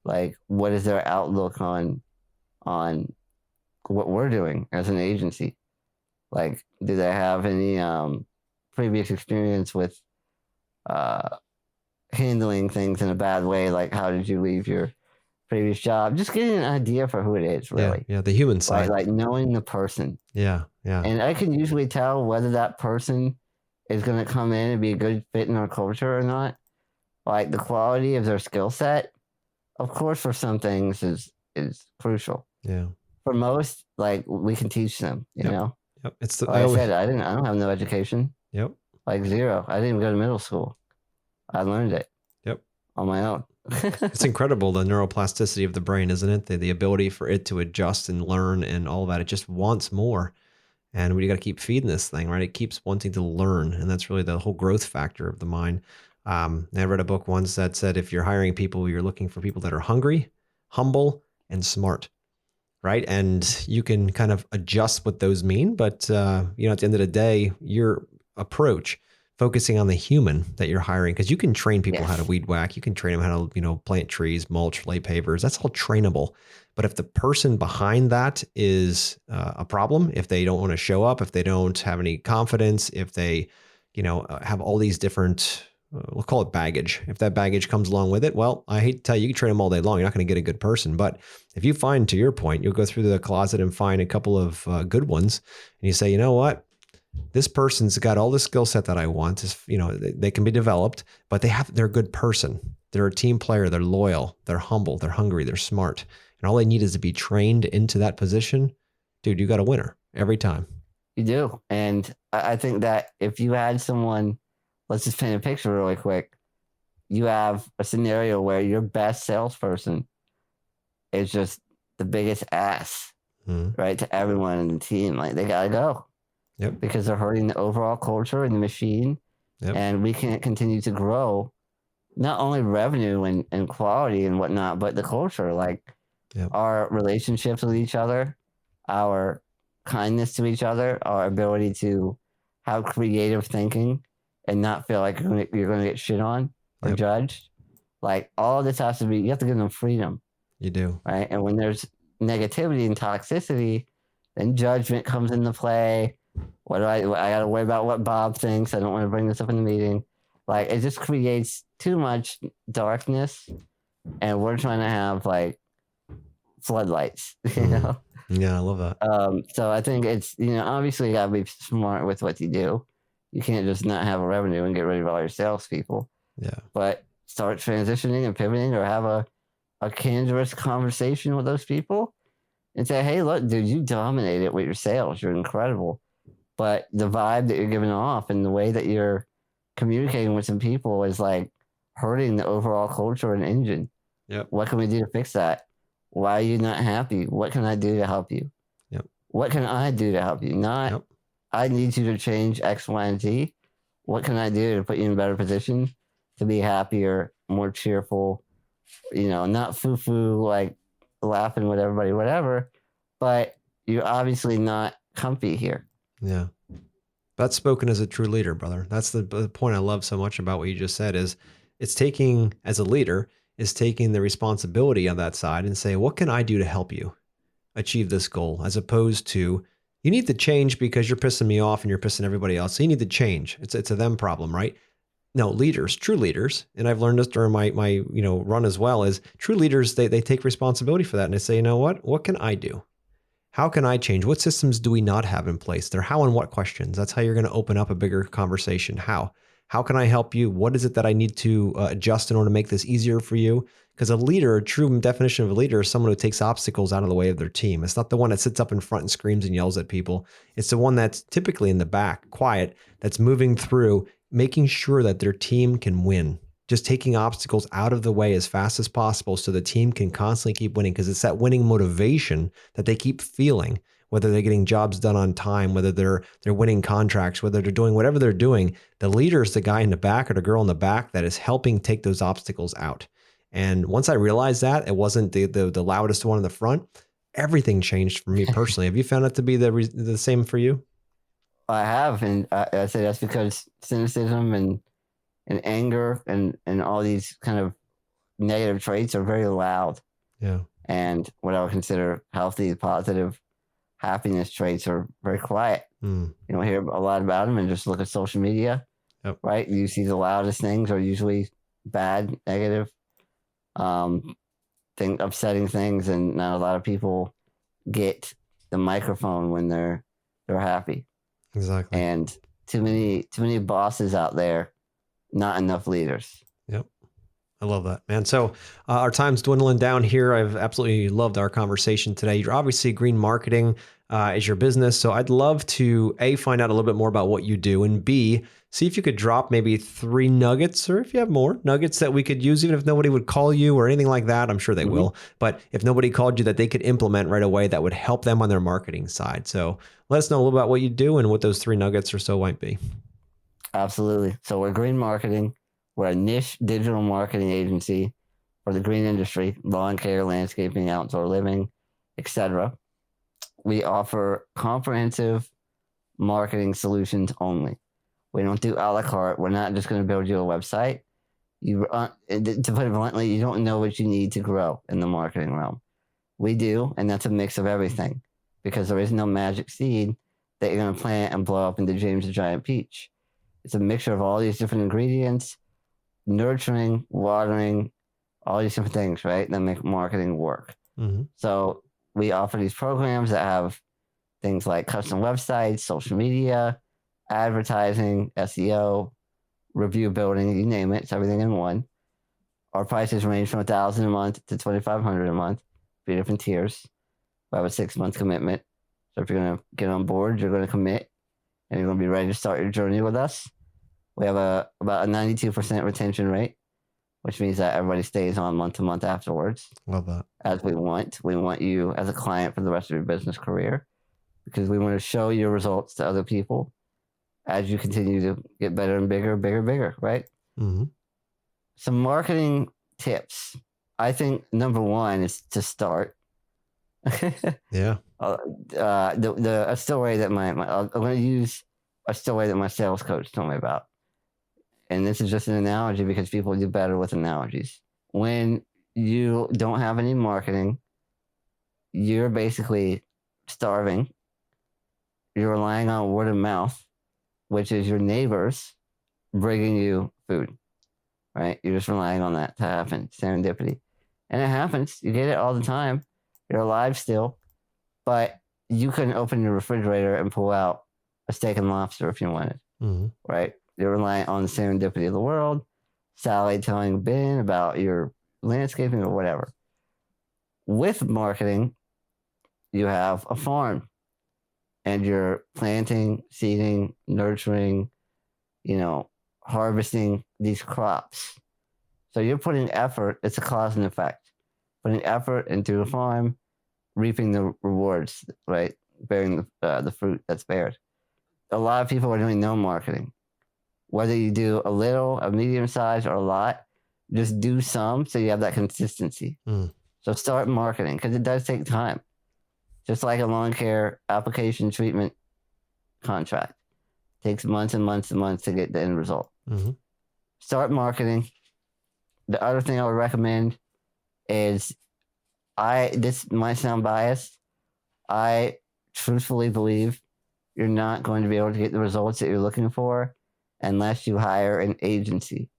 Like what is their outlook on what we're doing as an agency? Like, do they have any previous experience with handling things in a bad way? Like, how did you leave your previous job? Just getting an idea for who it is, really. Yeah, the human side. Like knowing the person. Yeah. And I can usually tell whether that person is going to come in and be a good fit in our culture or not. Like the quality of their skill set, of course, for some things is crucial. Yeah. For most, like we can teach them, you know. Yep. It's like I said, I don't have no education. Yep. Like zero. I didn't even go to middle school. I learned it. Yep. On my own. It's incredible, the neuroplasticity of the brain, isn't it? The ability for it to adjust and learn and all that. It just wants more. And we got to keep feeding this thing, right? It keeps wanting to learn. And that's really the whole growth factor of the mind. I read a book once that said, if you're hiring people, you're looking for people that are hungry, humble, and smart. Right. And you can kind of adjust what those mean. But, at the end of the day, your approach, focusing on the human that you're hiring, because you can train people how to weed whack. You can train them how to, plant trees, mulch, lay pavers. That's all trainable. But if the person behind that is a problem, if they don't want to show up, if they don't have any confidence, if they, have all these different we'll call it baggage. If that baggage comes along with it, well, I hate to tell you, you can train them all day long. You're not going to get a good person. But if you find, to your point, you'll go through the closet and find a couple of good ones, and you say, you know what? This person's got all the skill set that I want. Is, they can be developed, but they're a good person. They're a team player. They're loyal. They're humble. They're hungry. They're smart. And all they need is to be trained into that position. Dude, you got a winner every time. You do. And I think that if you had someone, let's just paint a picture really quick. You have a scenario where your best salesperson is just the biggest ass, right, to everyone in the team. Like, they got to go. Yep. Because they're hurting the overall culture and the machine. Yep. And we can't continue to grow not only revenue and quality and whatnot, but the culture, like our relationships with each other, our kindness to each other, our ability to have creative thinking and not feel like you're going to get shit on or judged. Like, all of this has to be, you have to give them freedom. You do. Right. And when there's negativity and toxicity, then judgment comes into play. I got to worry about what Bob thinks. I don't want to bring this up in the meeting. Like, it just creates too much darkness. And we're trying to have like floodlights, you know? Yeah, I love that. So I think it's, obviously you got to be smart with what you do. You can't just not have a revenue and get rid of all your salespeople. Yeah. But start transitioning and pivoting, or have a candorous conversation with those people and say, hey, look, dude, you dominated with your sales. You're incredible. But the vibe that you're giving off and the way that you're communicating with some people is like hurting the overall culture and engine. Yep. What can we do to fix that? Why are you not happy? What can I do to help you? Yep. What can I do to help you? Not, Yep. I need you to change X, Y, and Z. What can I do to put you in a better position to be happier, more cheerful, not foo-foo, like laughing with everybody, whatever, but you're obviously not comfy here. Yeah. That's spoken as a true leader, brother. That's the point I love so much about what you just said is it's taking, as a leader, is taking the responsibility on that side and say, what can I do to help you achieve this goal? As opposed to, you need to change because you're pissing me off and you're pissing everybody else. So you need to change. It's a them problem, right? No, leaders, true leaders, and I've learned this during my run as well, is true leaders, they take responsibility for that and they say, you know what can I do? How can I change? What systems do we not have in place? They're how and what questions. That's how you're going to open up a bigger conversation. How can I help you? What is it that I need to adjust in order to make this easier for you? Because a leader, a true definition of a leader, is someone who takes obstacles out of the way of their team. It's not the one that sits up in front and screams and yells at people. It's the one that's typically in the back, quiet, that's moving through, making sure that their team can win. Just taking obstacles out of the way as fast as possible so the team can constantly keep winning, because it's that winning motivation that they keep feeling, whether they're getting jobs done on time, whether they're winning contracts, whether they're doing whatever they're doing. The leader is the guy in the back or the girl in the back that is helping take those obstacles out. And once I realized that it wasn't the loudest one in the front, everything changed for me personally. Have you found it to be the same for you? I have, and I say that's because cynicism and anger and all these kind of negative traits are very loud. Yeah. And what I would consider healthy, positive, happiness traits are very quiet. You don't hear a lot about them, and just look at social media. Yep. Right? You see the loudest things are usually bad, negative, upsetting things, and not a lot of people get the microphone when they're happy. Exactly. And too many bosses out there, not enough leaders. Yep. I love that, man. So our time's dwindling down here. I've absolutely loved our conversation today. You're obviously green marketing is your business. So I'd love to A, find out a little bit more about what you do, and B, see if you could drop maybe 3 nuggets, or if you have more nuggets that we could use, even if nobody would call you or anything like that. I'm sure they will. But if nobody called you, that they could implement right away that would help them on their marketing side. So let us know a little about what you do and what those 3 nuggets or so might be. Absolutely. So we're green marketing. We're a niche digital marketing agency for the green industry, lawn care, landscaping, outdoor living, etc. We offer comprehensive marketing solutions only. We don't do a la carte. We're not just going to build you a website. To put it bluntly, you don't know what you need to grow in the marketing realm. We do, and that's a mix of everything, because there is no magic seed that you're going to plant and blow up into James the Giant Peach. It's a mixture of all these different ingredients, nurturing, watering, all these different things, right, that make marketing work. So we offer these programs that have things like custom websites, social media, advertising, SEO, review building, you name it. It's everything in one. Our prices range from $1,000 a month to $2,500 a month, 3 different tiers. We have a 6-month commitment. So if you're going to get on board, you're going to commit, and you're going to be ready to start your journey with us. We have about a 92% retention rate, which means that everybody stays on month to month afterwards. Love that. As we want. We want you as a client for the rest of your business career, because we want to show your results to other people as you continue to get better and bigger, right? Some marketing tips. I think number 1 is to start. Yeah. A story that I'm going to use a story that my sales coach told me about. And this is just an analogy, because people do better with analogies. When you don't have any marketing, you're basically starving. You're relying on word of mouth, which is your neighbors bringing you food, right? You're just relying on that to happen, serendipity. And it happens. You get it all the time. You're alive still, but you couldn't open your refrigerator and pull out a steak and lobster if you wanted. right? You're relying on the serendipity of the world, Sally telling Ben about your landscaping or whatever. With marketing, you have a farm and you're planting, seeding, nurturing, harvesting these crops. So you're putting effort, it's a cause and effect. Putting effort into the farm, reaping the rewards, right? Bearing the fruit that's bared. A lot of people are doing no marketing. Whether you do a little, a medium size, or a lot, just do some so you have that consistency. So start marketing because it does take time. Just like a lawn care application treatment contract. It takes months and months and months to get the end result. Start marketing. The other thing I would recommend is this might sound biased. I truthfully believe you're not going to be able to get the results that you're looking for unless you hire an agency,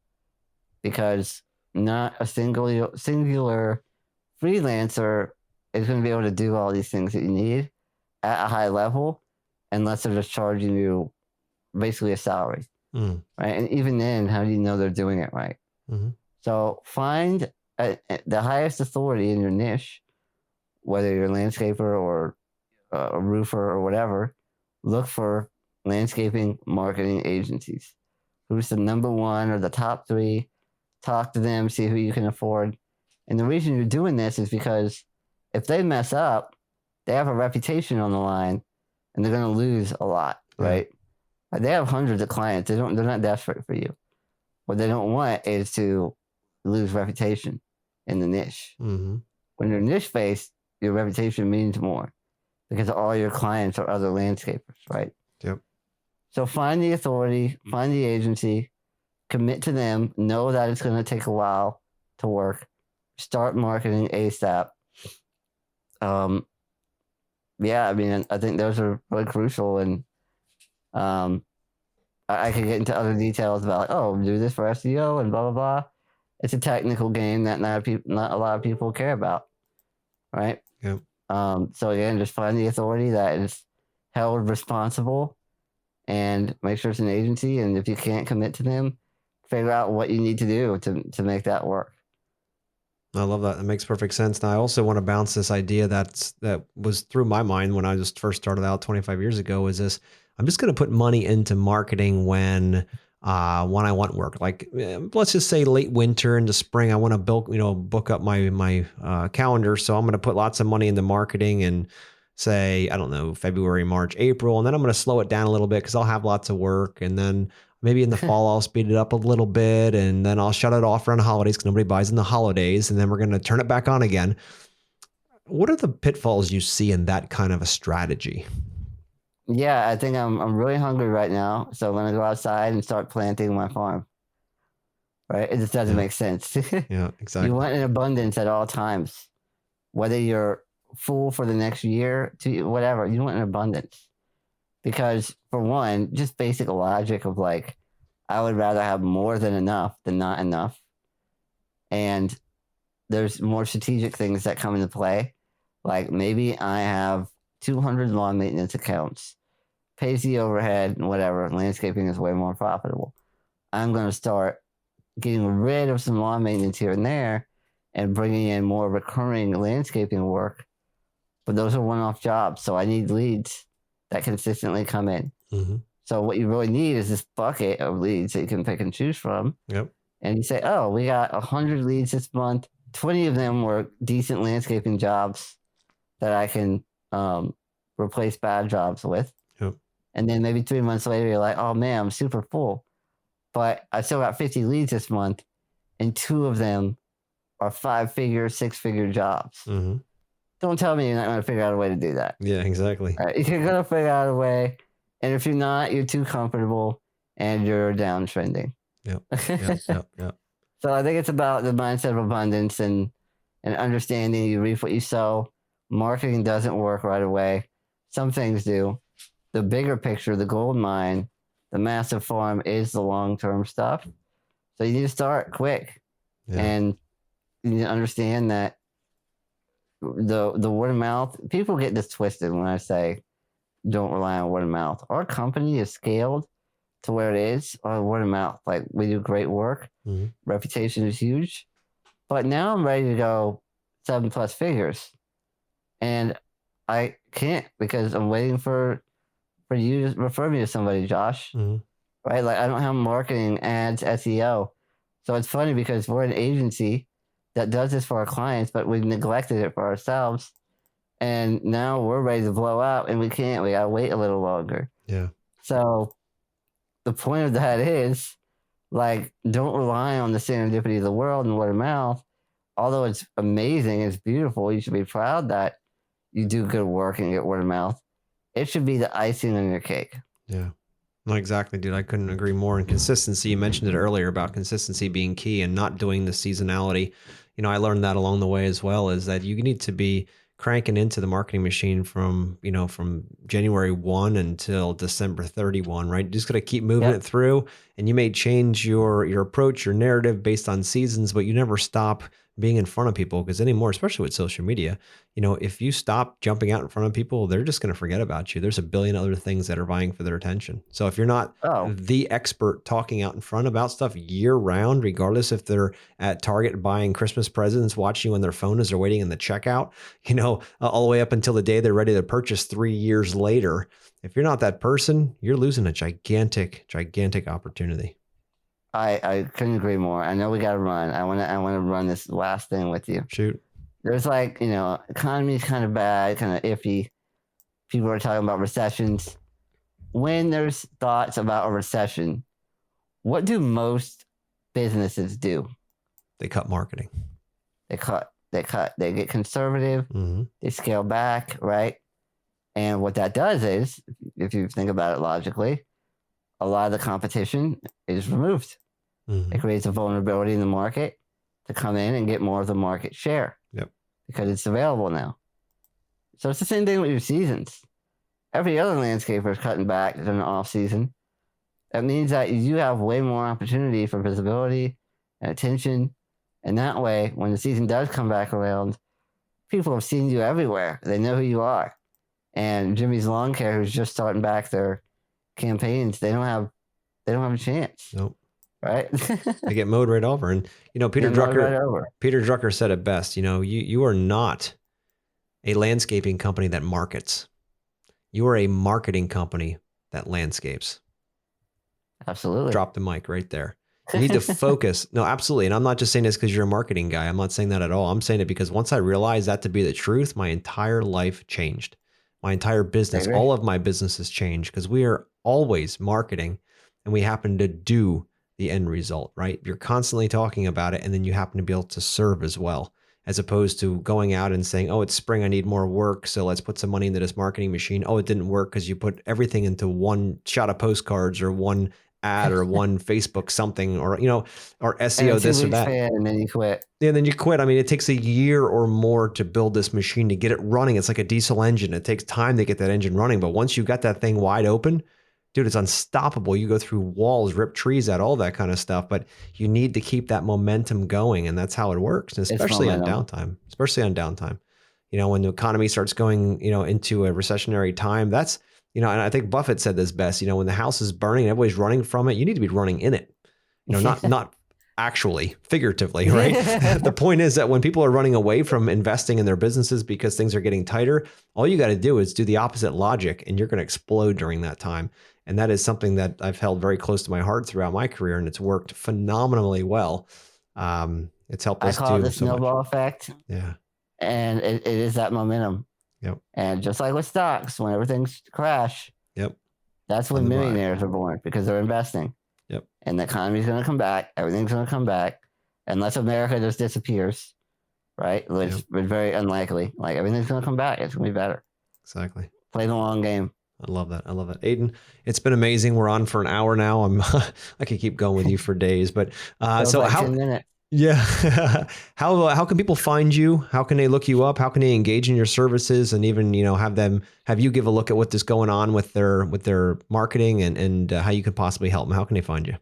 because not a singular freelancer is going to be able to do all these things that you need at a high level unless they're just charging you basically a salary, right? And even then, how do you know they're doing it right? So find the highest authority in your niche, whether you're a landscaper or a roofer or whatever. Look for landscaping marketing agencies. Who's the number one or the top three? Talk to them, see who you can afford. And the reason you're doing this is because if they mess up, they have a reputation on the line and they're going to lose a lot, right? They have hundreds of clients. They're not desperate for you. What they don't want is to lose reputation in the niche. When you're niche based, your reputation means more because all your clients are other landscapers, right? So find the authority, find the agency, commit to them, know that it's going to take a while to work, start marketing ASAP. I mean, I think those are really crucial, and I could get into other details about do this for SEO and blah blah blah. It's a technical game that not a lot of people care about, right? So again, just find the authority that is held responsible, and make sure it's an agency. And if you can't commit to them, figure out what you need to do to make that work. I love that. That makes perfect sense. Now, I also want to bounce this idea that was through my mind when I just first started out 25 years ago. Is this? I'm just going to put money into marketing when I want work. Like, let's just say late winter into spring, I want to book up my calendar. So I'm going to put lots of money into marketing and say, I don't know, February, March, April, and then I'm going to slow it down a little bit because I'll have lots of work, and then maybe in the fall, I'll speed it up a little bit, and then I'll shut it off around the holidays because nobody buys in the holidays, and then we're going to turn it back on again. What are the pitfalls you see in that kind of a strategy? Yeah, I think I'm really hungry right now, so I'm gonna go outside and start planting my farm. Right? It just doesn't make sense. Yeah, exactly. You want an abundance at all times, whether you're full for the next year to whatever. You want an abundance because, for one, just basic logic of like, I would rather have more than enough than not enough, and there's more strategic things that come into play. Like maybe I have 200 lawn maintenance accounts, pays the overhead and whatever. Landscaping is way more profitable. I'm going to start getting rid of some lawn maintenance here and there and bringing in more recurring landscaping work. But those are one-off jobs. So I need leads that consistently come in. So what you really need is this bucket of leads that you can pick and choose from. And you say, oh, we got 100 leads this month. 20 of them were decent landscaping jobs that I can replace bad jobs with. And then maybe 3 months later, you're like, oh man, I'm super full. But I still got 50 leads this month, and 2 of them are 5-figure, 6-figure jobs. Don't tell me you're not going to figure out a way to do that. Yeah, exactly. Right? You're going to figure out a way. And if you're not, you're too comfortable and you're downtrending. Yep. So I think it's about the mindset of abundance and understanding you reap what you sow. Marketing doesn't work right away. Some things do. The bigger picture, the gold mine, the massive farm is the long-term stuff. So you need to start quick. And you need to understand that the word of mouth, people get this twisted when I say don't rely on word of mouth. Our company is scaled to where it is on word of mouth. Like, we do great work. Mm-hmm. Reputation is huge. But now I'm ready to go 7+ figures. And I can't because I'm waiting for you to refer me to somebody, Josh. Mm-hmm. Right? Like, I don't have marketing, ads, SEO. So it's funny because we're an agency that does this for our clients, but we've neglected it for ourselves. And now we're ready to blow out and we can't. We got to wait a little longer. Yeah. So the point of that is, like, don't rely on the serendipity of the world and word of mouth. Although it's amazing, it's beautiful, you should be proud that you do good work and get word of mouth. It should be the icing on your cake. Yeah. No, exactly, dude. I couldn't agree more. And consistency, you mentioned it earlier about consistency being key and not doing the seasonality. I learned that along the way as well, is that you need to be cranking into the marketing machine from January 1 until December 31, right? You just got to keep moving it through, and you may change your approach, your narrative based on seasons, but you never stop being in front of people, because anymore, especially with social media, if you stop jumping out in front of people, they're just going to forget about you. There's a billion other things that are vying for their attention. So if you're not the expert talking out in front about stuff year round, regardless if they're at Target buying Christmas presents, watching you on their phone as they're waiting in the checkout, all the way up until the day they're ready to purchase 3 years later, if you're not that person, you're losing a gigantic, gigantic opportunity. I couldn't agree more. I know we got to run. I want to run this last thing with you. Shoot. There's economy's kind of bad, kind of iffy. People are talking about recessions. When there's thoughts about a recession, what do most businesses do? They cut marketing. They get conservative. Mm-hmm. They scale back, right? And what that does is, if you think about it logically, a lot of the competition is removed. Mm-hmm. It creates a vulnerability in the market to come in and get more of the market share. Yep. Because it's available now. So it's the same thing with your seasons. Every other landscaper is cutting back during the off season. That means that you have way more opportunity for visibility and attention. And that way, when the season does come back around, people have seen you everywhere. They know who you are. And Jimmy's Lawn Care, who's just starting back their campaigns, they don't have a chance. Nope. Right? They get mowed right over. And Peter Drucker said it best. You are not a landscaping company that markets. You are a marketing company that landscapes. Absolutely. Drop the mic right there. You need to focus. No, absolutely. And I'm not just saying this because you're a marketing guy. I'm not saying that at all. I'm saying it because once I realized that to be the truth, my entire life changed. My entire business, all of my businesses changed, because we are always marketing and we happen to do the end result, right? You're constantly talking about it, and then you happen to be able to serve as well, as opposed to going out and saying, oh, it's spring, I need more work, so let's put some money into this marketing machine. Oh, it didn't work because you put everything into one shot of postcards or one ad or one Facebook something, or or SEO this or that, and then you quit. Yeah, then you quit. I mean, it takes a year or more to build this machine, to get it running. It's like a diesel engine. It takes time to get that engine running, but once you got that thing wide open, dude, it's unstoppable. You go through walls, rip trees out, all that kind of stuff, but you need to keep that momentum going, and that's how it works. And especially on downtime. When the economy starts going, into a recessionary time, that's and I think Buffett said this best, when the house is burning and everybody's running from it, you need to be running in it, not actually, figuratively, right? The point is that when people are running away from investing in their businesses because things are getting tighter, all you got to do is do the opposite logic, and you're going to explode during that time. And that is something that I've held very close to my heart throughout my career, and it's worked phenomenally well. It's helped us do so much. I call it the snowball effect. Yeah. And it is that momentum. Yep. And just like with stocks, when everything's crash, yep, that's when millionaires are born, because they're investing. Yep. And the economy's going to come back. Everything's going to come back, unless America just disappears, right? Which is very unlikely. Like, everything's going to come back. It's going to be better. Exactly. Play the long game. I love that. Aiden, it's been amazing. We're on for an hour now. I could keep going with you for days, but so like how? 10 minutes. Yeah. How can people find you? How can they look you up? How can they engage in your services, and even, have you give a look at what is going on with their marketing and how you could possibly help them? How can they find you?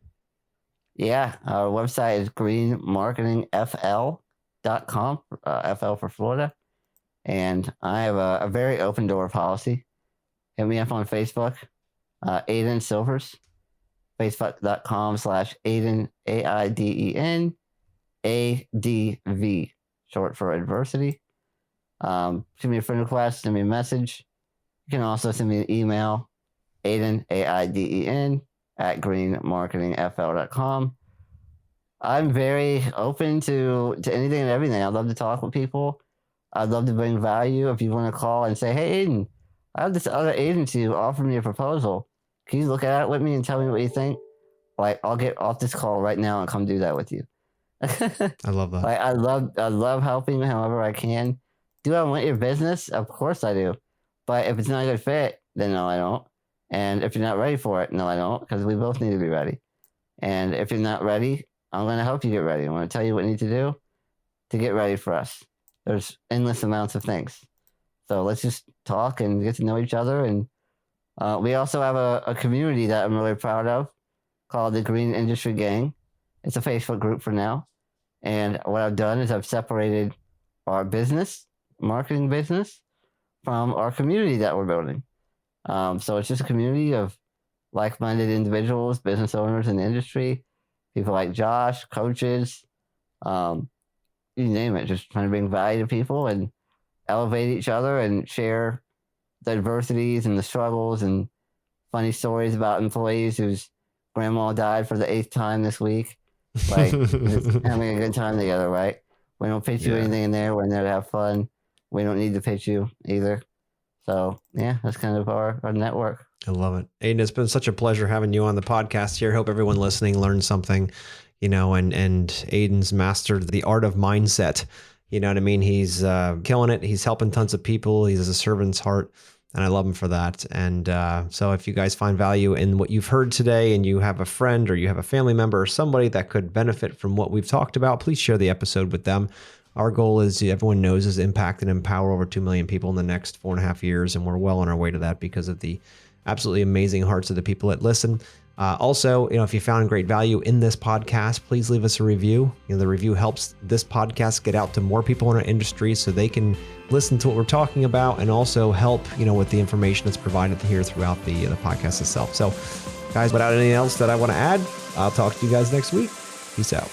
Yeah. Our website is greenmarketingfl.com, FL for Florida. And I have a very open door policy. Hit me up on Facebook, Aiden Silvers. Facebook.com/Aiden, AIDEN, ADV, short for adversity. Send me a friend request, send me a message. You can also send me an email, Aiden, AIDEN, @greenmarketingfl.com. I'm very open to anything and everything. I'd love to talk with people. I'd love to bring value. If you want to call and say, hey, Aiden, I have this other agency who offered me a proposal. Can you look at it with me and tell me what you think? Like, I'll get off this call right now and come do that with you. I love that. Like, I love helping however I can. Do I want your business? Of course I do. But if it's not a good fit, then no, I don't. And if you're not ready for it, no, I don't, because we both need to be ready. And if you're not ready, I'm going to help you get ready. I'm going to tell you what you need to do to get ready for us. There's endless amounts of things. So let's just talk and get to know each other. And we also have a community that I'm really proud of called the Green Industry Gang. It's a Facebook group for now. And what I've done is I've separated our business, marketing business, from our community that we're building. So it's just a community of like-minded individuals, business owners in the industry, people like Josh, coaches, you name it, just trying to bring value to people and elevate each other and share the adversities and the struggles and funny stories about employees whose grandma died for the 8th time this week. Like, just having a good time together, right? We don't pitch you anything in there. We're in there to have fun. We don't need to pitch you either. So, yeah, that's kind of our network. I love it. Aiden, it's been such a pleasure having you on the podcast here. Hope everyone listening learned something, and Aiden's mastered the art of mindset. You know what I mean? He's killing it. He's helping tons of people. He has a servant's heart, and I love him for that. And so if you guys find value in what you've heard today and you have a friend or you have a family member or somebody that could benefit from what we've talked about, please share the episode with them. Our goal, is everyone knows, is impact and empower over 2 million people in the next 4.5 years. And we're well on our way to that because of the absolutely amazing hearts of the people that listen. Also, if you found great value in this podcast, please leave us a review. The review helps this podcast get out to more people in our industry so they can listen to what we're talking about and also help, with the information that's provided here throughout the podcast itself. So, guys, without anything else that I want to add, I'll talk to you guys next week. Peace out.